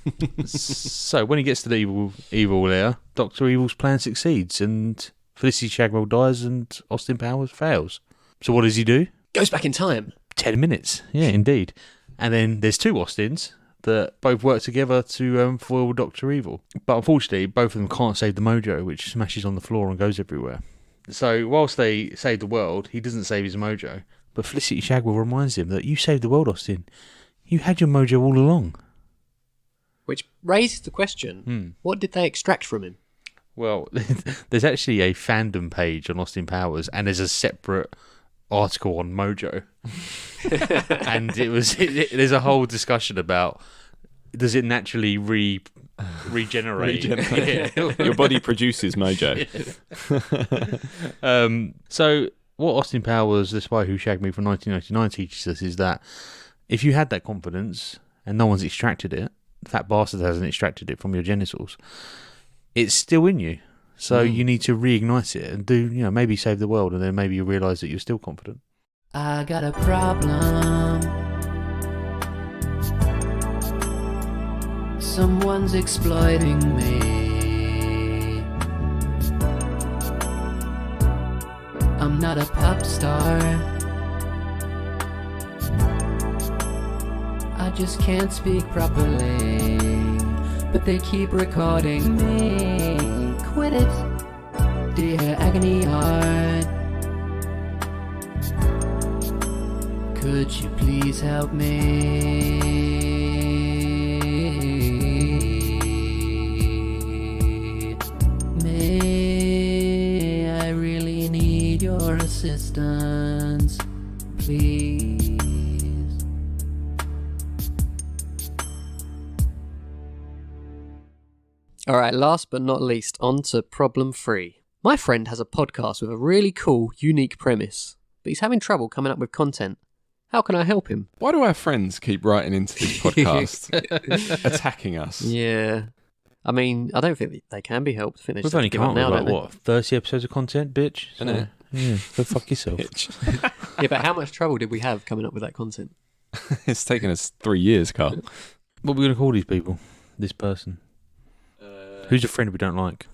So when he gets to the evil lair, Dr. Evil's plan succeeds, and Felicity Shagwell dies, and Austin Powers fails. So what does he do? Goes back in time. 10 minutes. Yeah, indeed. And then there's two Austins that both work together to foil Dr. Evil. But unfortunately, both of them can't save the mojo, which smashes on the floor and goes everywhere. So whilst they save the world, he doesn't save his mojo. But Felicity Shagwell reminds him that you saved the world, Austin. You had your mojo all along. Which raises the question, what did they extract from him? Well, there's actually a fandom page on Austin Powers, and there's a separate article on mojo. And there's a whole discussion about, does it naturally regenerate? Yeah. Your body produces mojo. So what Austin Powers, The Spy Who Shagged Me from 1999, teaches us is that if you had that confidence and no one's extracted it, Fat Bastard hasn't extracted it from your genitals, it's still in you. So you need to reignite it and do, maybe save the world, and then maybe you realise that you're still confident. I got a problem. Someone's exploiting me. I'm not a pop star. I just can't speak properly. But they keep recording me. Quit it, dear Agony Art. Could you please help me? May I really need your assistance, please. All right, last but not least, on to problem 3. My friend has a podcast with a really cool, unique premise, but he's having trouble coming up with content. How can I help him? Why do our friends keep writing into this podcast, attacking us? Yeah. I mean, I don't think they can be helped. I think they just We've only have to give come up up now, with, don't like, 30 episodes of content, bitch? So, Innit? yeah, go fuck yourself. they? Yeah, but how much trouble did we have coming up with that content? It's taken us 3 years, Carl. What are we going to call these people? This person? Who's a friend we don't like?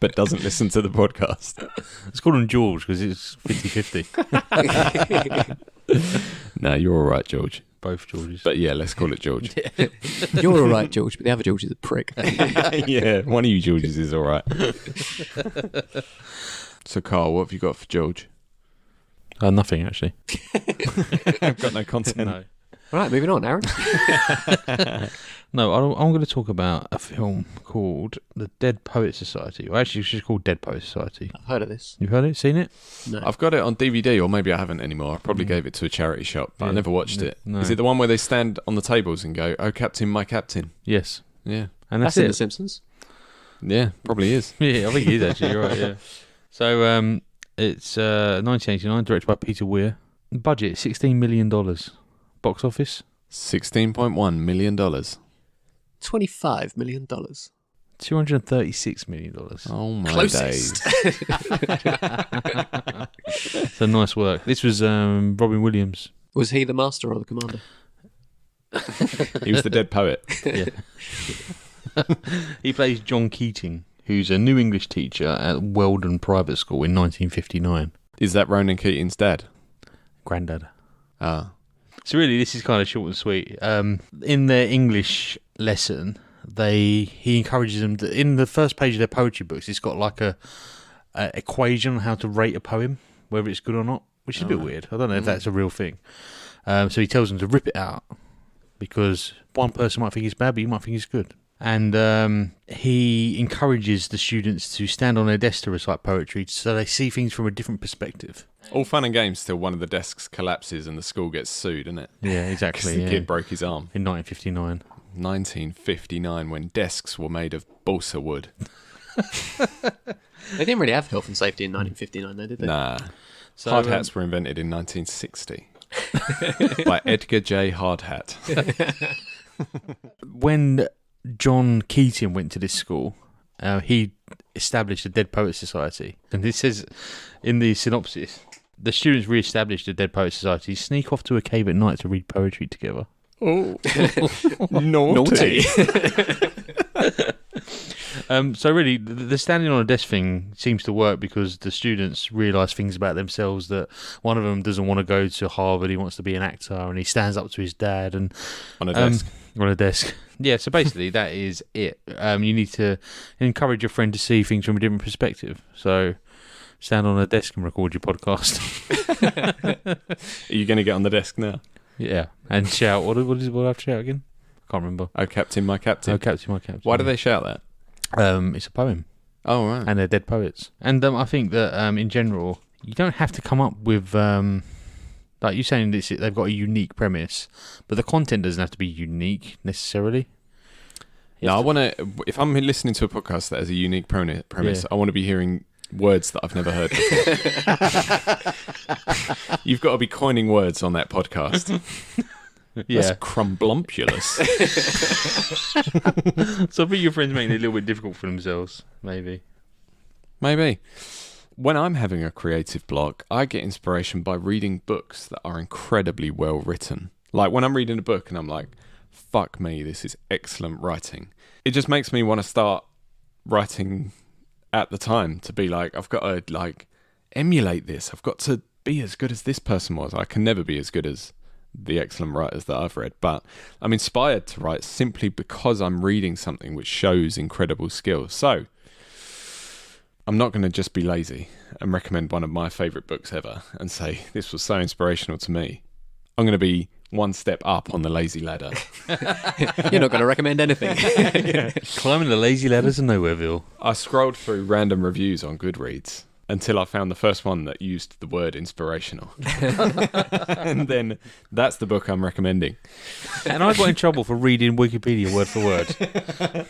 But doesn't listen to the podcast. Let's call him George, because it's 50-50. No, you're all right, George. Both Georges. But yeah, let's call it George. You're all right, George, but the other George is a prick. Yeah, one of you Georges is all right. So, Carl, what have you got for George? Nothing, actually. I've got no content. No. Right, moving on, Aaron. No, I'm going to talk about a film called The Dead Poets Society. Or actually, it's just called Dead Poets Society. I've heard of this. You've heard it? Seen it? No. I've got it on DVD, or maybe I haven't anymore. I probably gave it to a charity shop, but I Yeah. never watched it. No. Is it the one where they stand on the tables and go, "Oh, Captain, my Captain"? Yes. Yeah. And That's that's in it. The Simpsons. Yeah, probably is. Yeah, I think it is actually. You're right, yeah. So it's 1989, directed by Peter Weir. Budget, $16 million. Box office, $16.1 million. $25 million. $236 million. Oh my Closest. days. So nice work. This was Robin Williams. Was he the master or the commander? He was the dead poet. Yeah. He plays John Keating, who's a new English teacher at Weldon Private School in 1959. Is that Ronan Keating's dad? Grandad. Ah. So really, this is kind of short and sweet. In their English lesson, he encourages them to, in the first page of their poetry books, it's got like a equation on how to rate a poem, whether it's good or not, which is a bit weird. I don't know if that's a real thing. So he tells them to rip it out because one person might think it's bad, but you might think it's good. And he encourages the students to stand on their desk to recite poetry so they see things from a different perspective. All fun and games till one of the desks collapses and the school gets sued, isn't it? Yeah, 'Cause exactly. the Yeah. kid broke his arm. In 1959. 1959, when desks were made of balsa wood. They didn't really have health and safety in 1959, though, did they? Nah. So, Hard hats were invented in 1960 by Edgar J. Hardhat. When John Keating went to this school, he established the Dead Poets Society. And this says in the synopsis, the students re-established the Dead Poets Society, sneak off to a cave at night to read poetry together. Oh, naughty. So really, the standing on a desk thing seems to work because the students realise things about themselves, that one of them doesn't want to go to Harvard, he wants to be an actor, and he stands up to his dad and On a desk. on a desk. Yeah, so basically that is it. You need to encourage your friend to see things from a different perspective. So stand on a desk and record your podcast. Are you going to get on the desk now? Yeah, and shout. What do I have to shout again? I can't remember. Oh, Captain, my Captain. Oh, Captain, my Captain. Why do they shout that? It's a poem, Oh, right. and they're dead poets. And I think that in general, you don't have to come up with like you're saying this. They've got a unique premise, but the content doesn't have to be unique necessarily. No, I want to. If I'm listening to a podcast that has a unique premise, Yeah. I want to be hearing words that I've never heard before. You've got to be coining words on that podcast. Yeah. That's crumblumpulous. So I think your friends making it a little bit difficult for themselves, maybe. Maybe. When I'm having a creative block, I get inspiration by reading books that are incredibly well written. Like when I'm reading a book and I'm like, fuck me, this is excellent writing. It just makes me want to start writing at the time, to be like, I've got to like emulate this. I've got to be as good as this person was. I can never be as good as the excellent writers that I've read, but I'm inspired to write simply because I'm reading something which shows incredible skill. So I'm not going to just be lazy and recommend one of my favourite books ever and say this was so inspirational to me. I'm going to be one step up on the lazy ladder. You're not going to recommend anything. Climbing the lazy ladders of Nowhereville. I scrolled through random reviews on Goodreads until I found the first one that used the word inspirational. And then that's the book I'm recommending. And I got in trouble for reading Wikipedia word for word.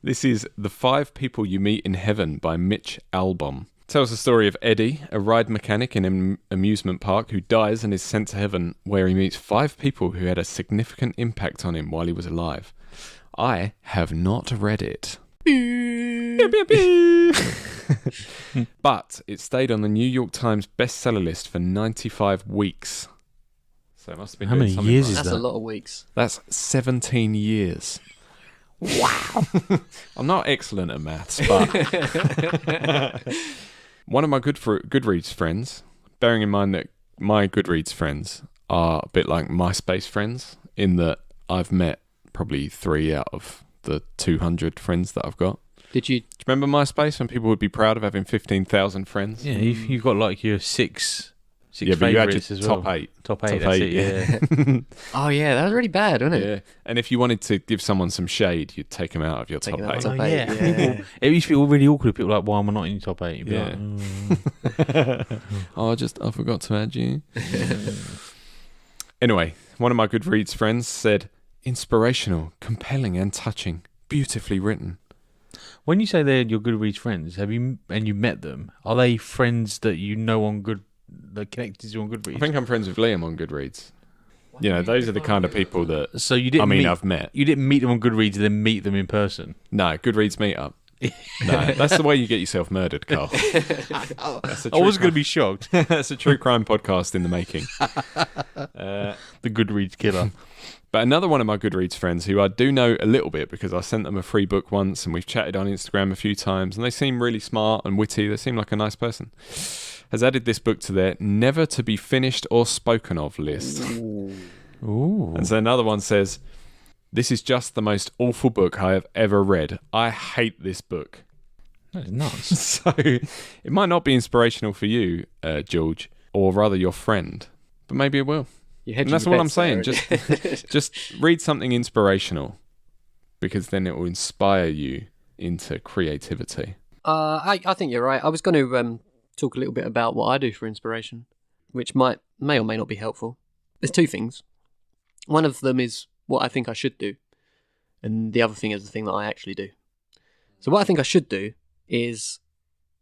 This is The 5 People You Meet in Heaven by Mitch Albom. Tells the story of Eddie, a ride mechanic in an amusement park who dies and is sent to heaven, where he meets 5 people who had a significant impact on him while he was alive. I have not read it. But it stayed on the New York Times bestseller list for 95 weeks. So it must have been How doing many something years right. is That's that? a lot of weeks. That's 17 years. Wow. I'm not excellent at maths, but one of my Goodreads friends, bearing in mind that my Goodreads friends are a bit like MySpace friends, in that I've met probably 3 out of the 200 friends that I've got. Did you? Do you remember MySpace when people would be proud of having 15,000 friends? Yeah, you've got like your six 6 Yeah, but you had your favourites as well. top 8. Top 8, Top that's 8, it, yeah. Oh yeah, that was really bad, wasn't it? Yeah. And if you wanted to give someone some shade, you'd take them out of your top Take 'em out 8. of Oh, top 8, yeah. yeah. People, it used to be all really awkward. People were like, why am I not in your top 8? You'd be Yeah. like, I forgot to add you. Anyway, one of my Goodreads friends said, inspirational, compelling and touching, beautifully written. When you say they're your Goodreads friends, you met them? Are they friends that you know on that connected to on Goodreads? I think I'm friends with Liam on Goodreads. You know, those are the kind of people that So you didn't. I've met. You didn't meet them on Goodreads, and then meet them in person. No, Goodreads meetup. No, that's the way you get yourself murdered, Carl. That's a I was true going to be shocked. That's a true crime podcast in the making. The Goodreads killer. But another one of my Goodreads friends, who I do know a little bit because I sent them a free book once and we've chatted on Instagram a few times, and they seem really smart and witty. They seem like a nice person. Has added this book to their never to be finished or spoken of list. Ooh. And so another one says, this is just the most awful book I have ever read. I hate this book. That is nuts. So it might not be inspirational for you, George, or rather your friend, but maybe it will. And that's what I'm saying. Just read something inspirational, because then it will inspire you into creativity. I think you're right. I was going to talk a little bit about what I do for inspiration, which may or may not be helpful. There's two things. One of them is what I think I should do, and the other thing is the thing that I actually do. So what I think I should do is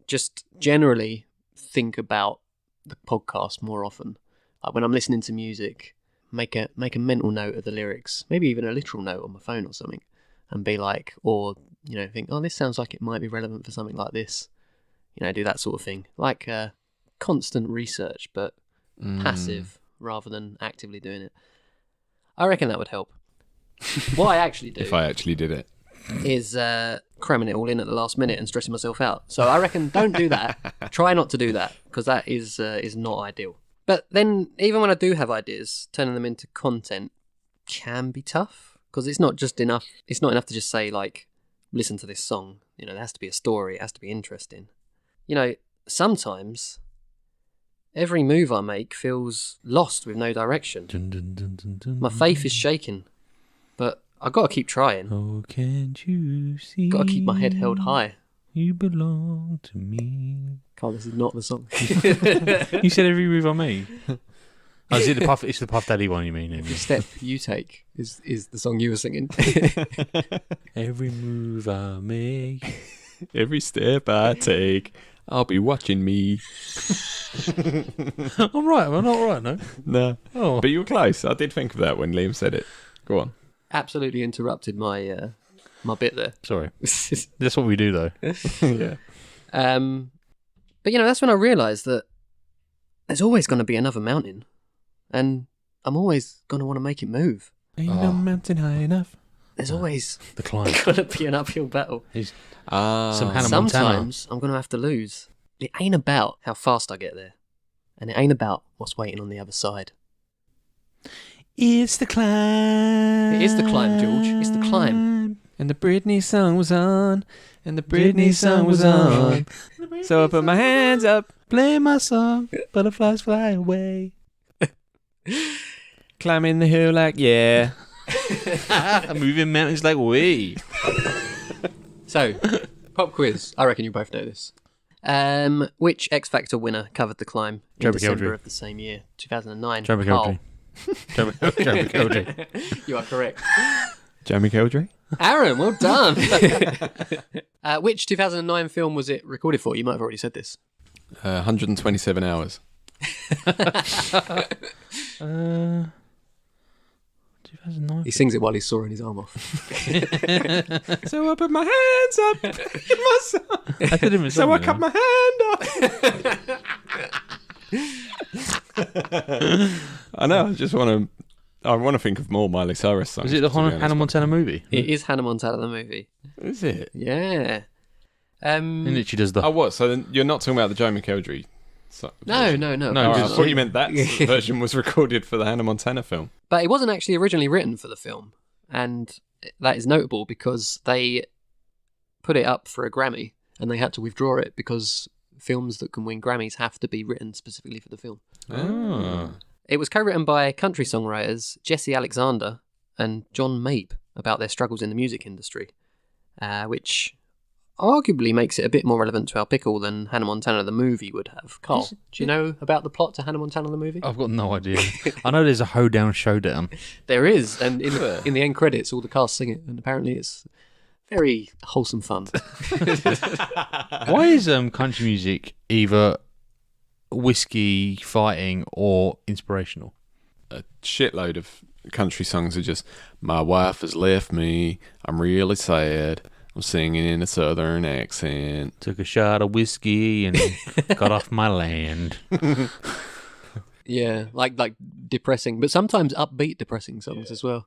just generally think about the podcast more often. Like when I'm listening to music, make a mental note of the lyrics, maybe even a literal note on my phone or something, and be like, or think, oh, this sounds like it might be relevant for something like this. Do that sort of thing, like constant research, but passive rather than actively doing it. I reckon that would help. What I actually do, If I actually did it. is cramming it all in at the last minute and stressing myself out. So I reckon don't do that. Try not to do that, because that is not ideal. But then, even when I do have ideas, turning them into content can be tough, because it's not enough to just say, like, listen to this song. There has to be a story. It has to be interesting. Sometimes every move I make feels lost with no direction. My faith is shaking, but I've got to keep trying. Oh, can't you see? Got to keep my head held high. You belong to me. Carl, this is not the song. You said every move I made. Oh, is it the Puff? It's the Puff Daddy one, you mean? The step you take is the song you were singing. Every move I make. Every step I take, I'll be watching me. I'm right. I'm not right, no. No. Oh, But you were close. I did think of that when Liam said it. Go on. Absolutely interrupted my my bit there. sorry. That's what we do, though. Yeah. But that's when I realised that there's always going to be another mountain, and I'm always going to want to make it move. Ain't no mountain high enough. There's always The climb. going to be an uphill battle. Some Hannah Montana. Sometimes I'm going to have to lose. It ain't about how fast I get there, and it ain't about what's waiting on the other side. It's the climb. It is the climb, George. It's the climb. And the Britney song was on. And the Britney song was on. So I put my hands up. Play my song. Butterflies fly away. Climbing the hill like, yeah. Moving mountains like we. So, pop quiz. I reckon you both know this. Which X Factor winner covered the climb in Joe December McElderry. of the same year, 2009? Joe Carl. McElderry. Joe McElderry. You are correct. Jamie Keldry? Aaron, well done. Which 2009 film was it recorded for? You might have already said this. 127 hours. 2009. He sings it while he's sawing his arm off. So I put my hands up. My song. I did him So I cut my hand off. I know. I want to think of more Miley Cyrus songs. Was it the to be honest. Hannah Montana movie? It is Hannah Montana, the movie. Is it? Yeah. And literally does the. Oh, what? So then you're not talking about the Joe McElderry? No. No, Oh, I because- thought you meant that version was recorded for the Hannah Montana film. But it wasn't actually originally written for the film. And that is notable because they put it up for a Grammy and they had to withdraw it because films that can win Grammys have to be written specifically for the film. Oh. It was co-written by country songwriters Jesse Alexander and John Mabe about their struggles in the music industry, which arguably makes it a bit more relevant to our pickle than Hannah Montana the movie would have. Carl, do you know about the plot to Hannah Montana the movie? I've got no idea. I know there's a hoedown showdown. There is, and in the end credits, all the cast sing it, and apparently it's very wholesome fun. Why is country music either whiskey fighting or inspirational? A shitload of country songs are just, my wife has left me, I'm really sad, I'm singing in a southern accent. Took a shot of whiskey and got off my land. Yeah, like depressing, but sometimes upbeat depressing songs as well.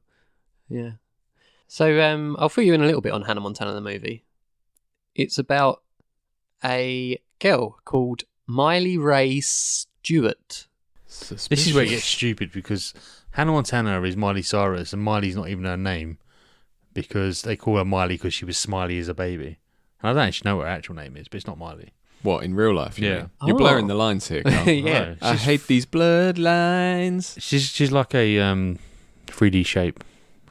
Yeah. So I'll fill you in a little bit on Hannah Montana the movie. It's about a girl called Miley Ray Stewart. This is where it gets stupid, because Hannah Montana is Miley Cyrus and Miley's not even her name, because they call her Miley because she was smiley as a baby. And I don't actually know what her actual name is, but it's not Miley. What, in real life? Yeah. Mean? You're blurring the lines here, Carl. Yeah. I hate these blurred lines. She's like a 3D shape,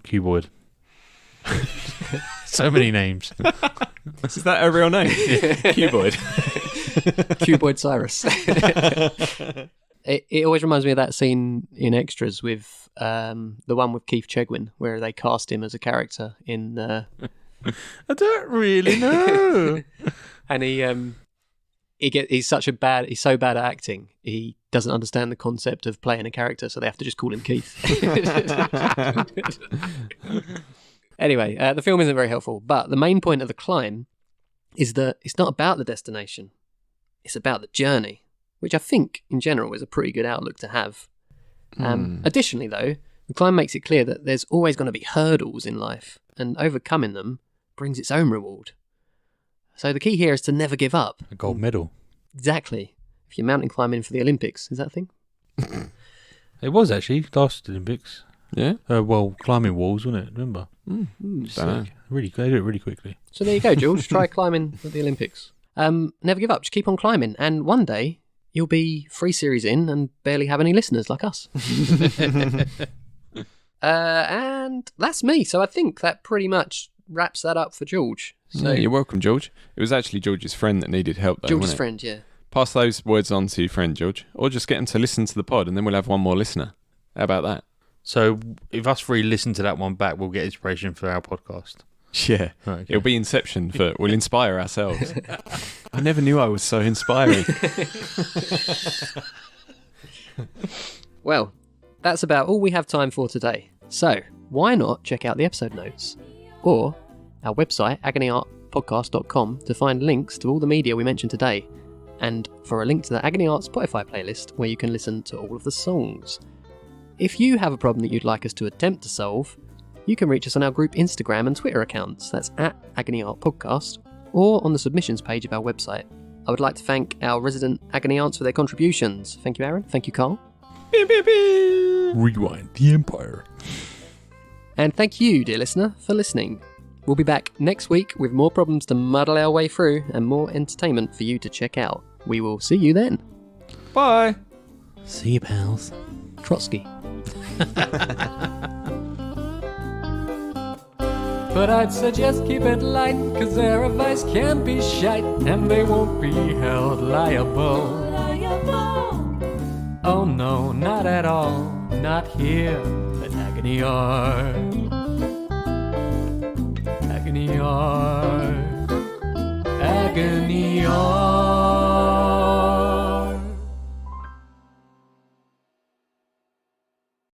cuboid. So many names. Is that her real name? Cuboid. Cuboid Cyrus. It always reminds me of that scene in Extras with the one with Keith Chegwin, where they cast him as a character in. I don't really know. And he's so bad at acting. He doesn't understand the concept of playing a character, so they have to just call him Keith. Anyway, the film isn't very helpful, but the main point of The Climb is that it's not about the destination. It's about the journey, which I think, in general, is a pretty good outlook to have. Additionally, though, The Climb makes it clear that there's always going to be hurdles in life, and overcoming them brings its own reward. So the key here is to never give up. A gold medal. Exactly. If you're mountain climbing for the Olympics, is that a thing? It was actually last Olympics. Yeah? Well, climbing walls, wasn't it? Remember? Dunno. Really, they do it really quickly. So there you go, George. Try climbing at the Olympics. Never give up. Just keep on climbing. And one day, you'll be 3 series in and barely have any listeners like us. And that's me. So I think that pretty much wraps that up for George. So Yeah, you're welcome, George. It was actually George's friend that needed help, though, George's wasn't it? friend, yeah. Pass those words on to your friend, George. Or just get him to listen to the pod, and then we'll have one more listener. How about that? So if us 3 listen to that one back, we'll get inspiration for our podcast. Yeah. Right, okay. It'll be Inception, but we'll inspire ourselves. I never knew I was so inspiring. Well, that's about all we have time for today. So why not check out the episode notes or our website, agonyartpodcast.com, to find links to all the media we mentioned today, and for a link to the Agony Art Spotify playlist where you can listen to all of the songs. If you have a problem that you'd like us to attempt to solve, you can reach us on our group Instagram and Twitter accounts, that's at Agony Art Podcast, or on the submissions page of our website. I would like to thank our resident Agony Arts for their contributions. Thank you, Aaron. Thank you, Carl. Rewind the Empire. And thank you, dear listener, for listening. We'll be back next week with more problems to muddle our way through and more entertainment for you to check out. We will see you then. Bye. See you, pals. Trotsky. But I'd suggest keep it light, cause their advice can be shite, and they won't be held liable. Oh no, not at all, not here at Agony Art. Agony Art. Agony Art.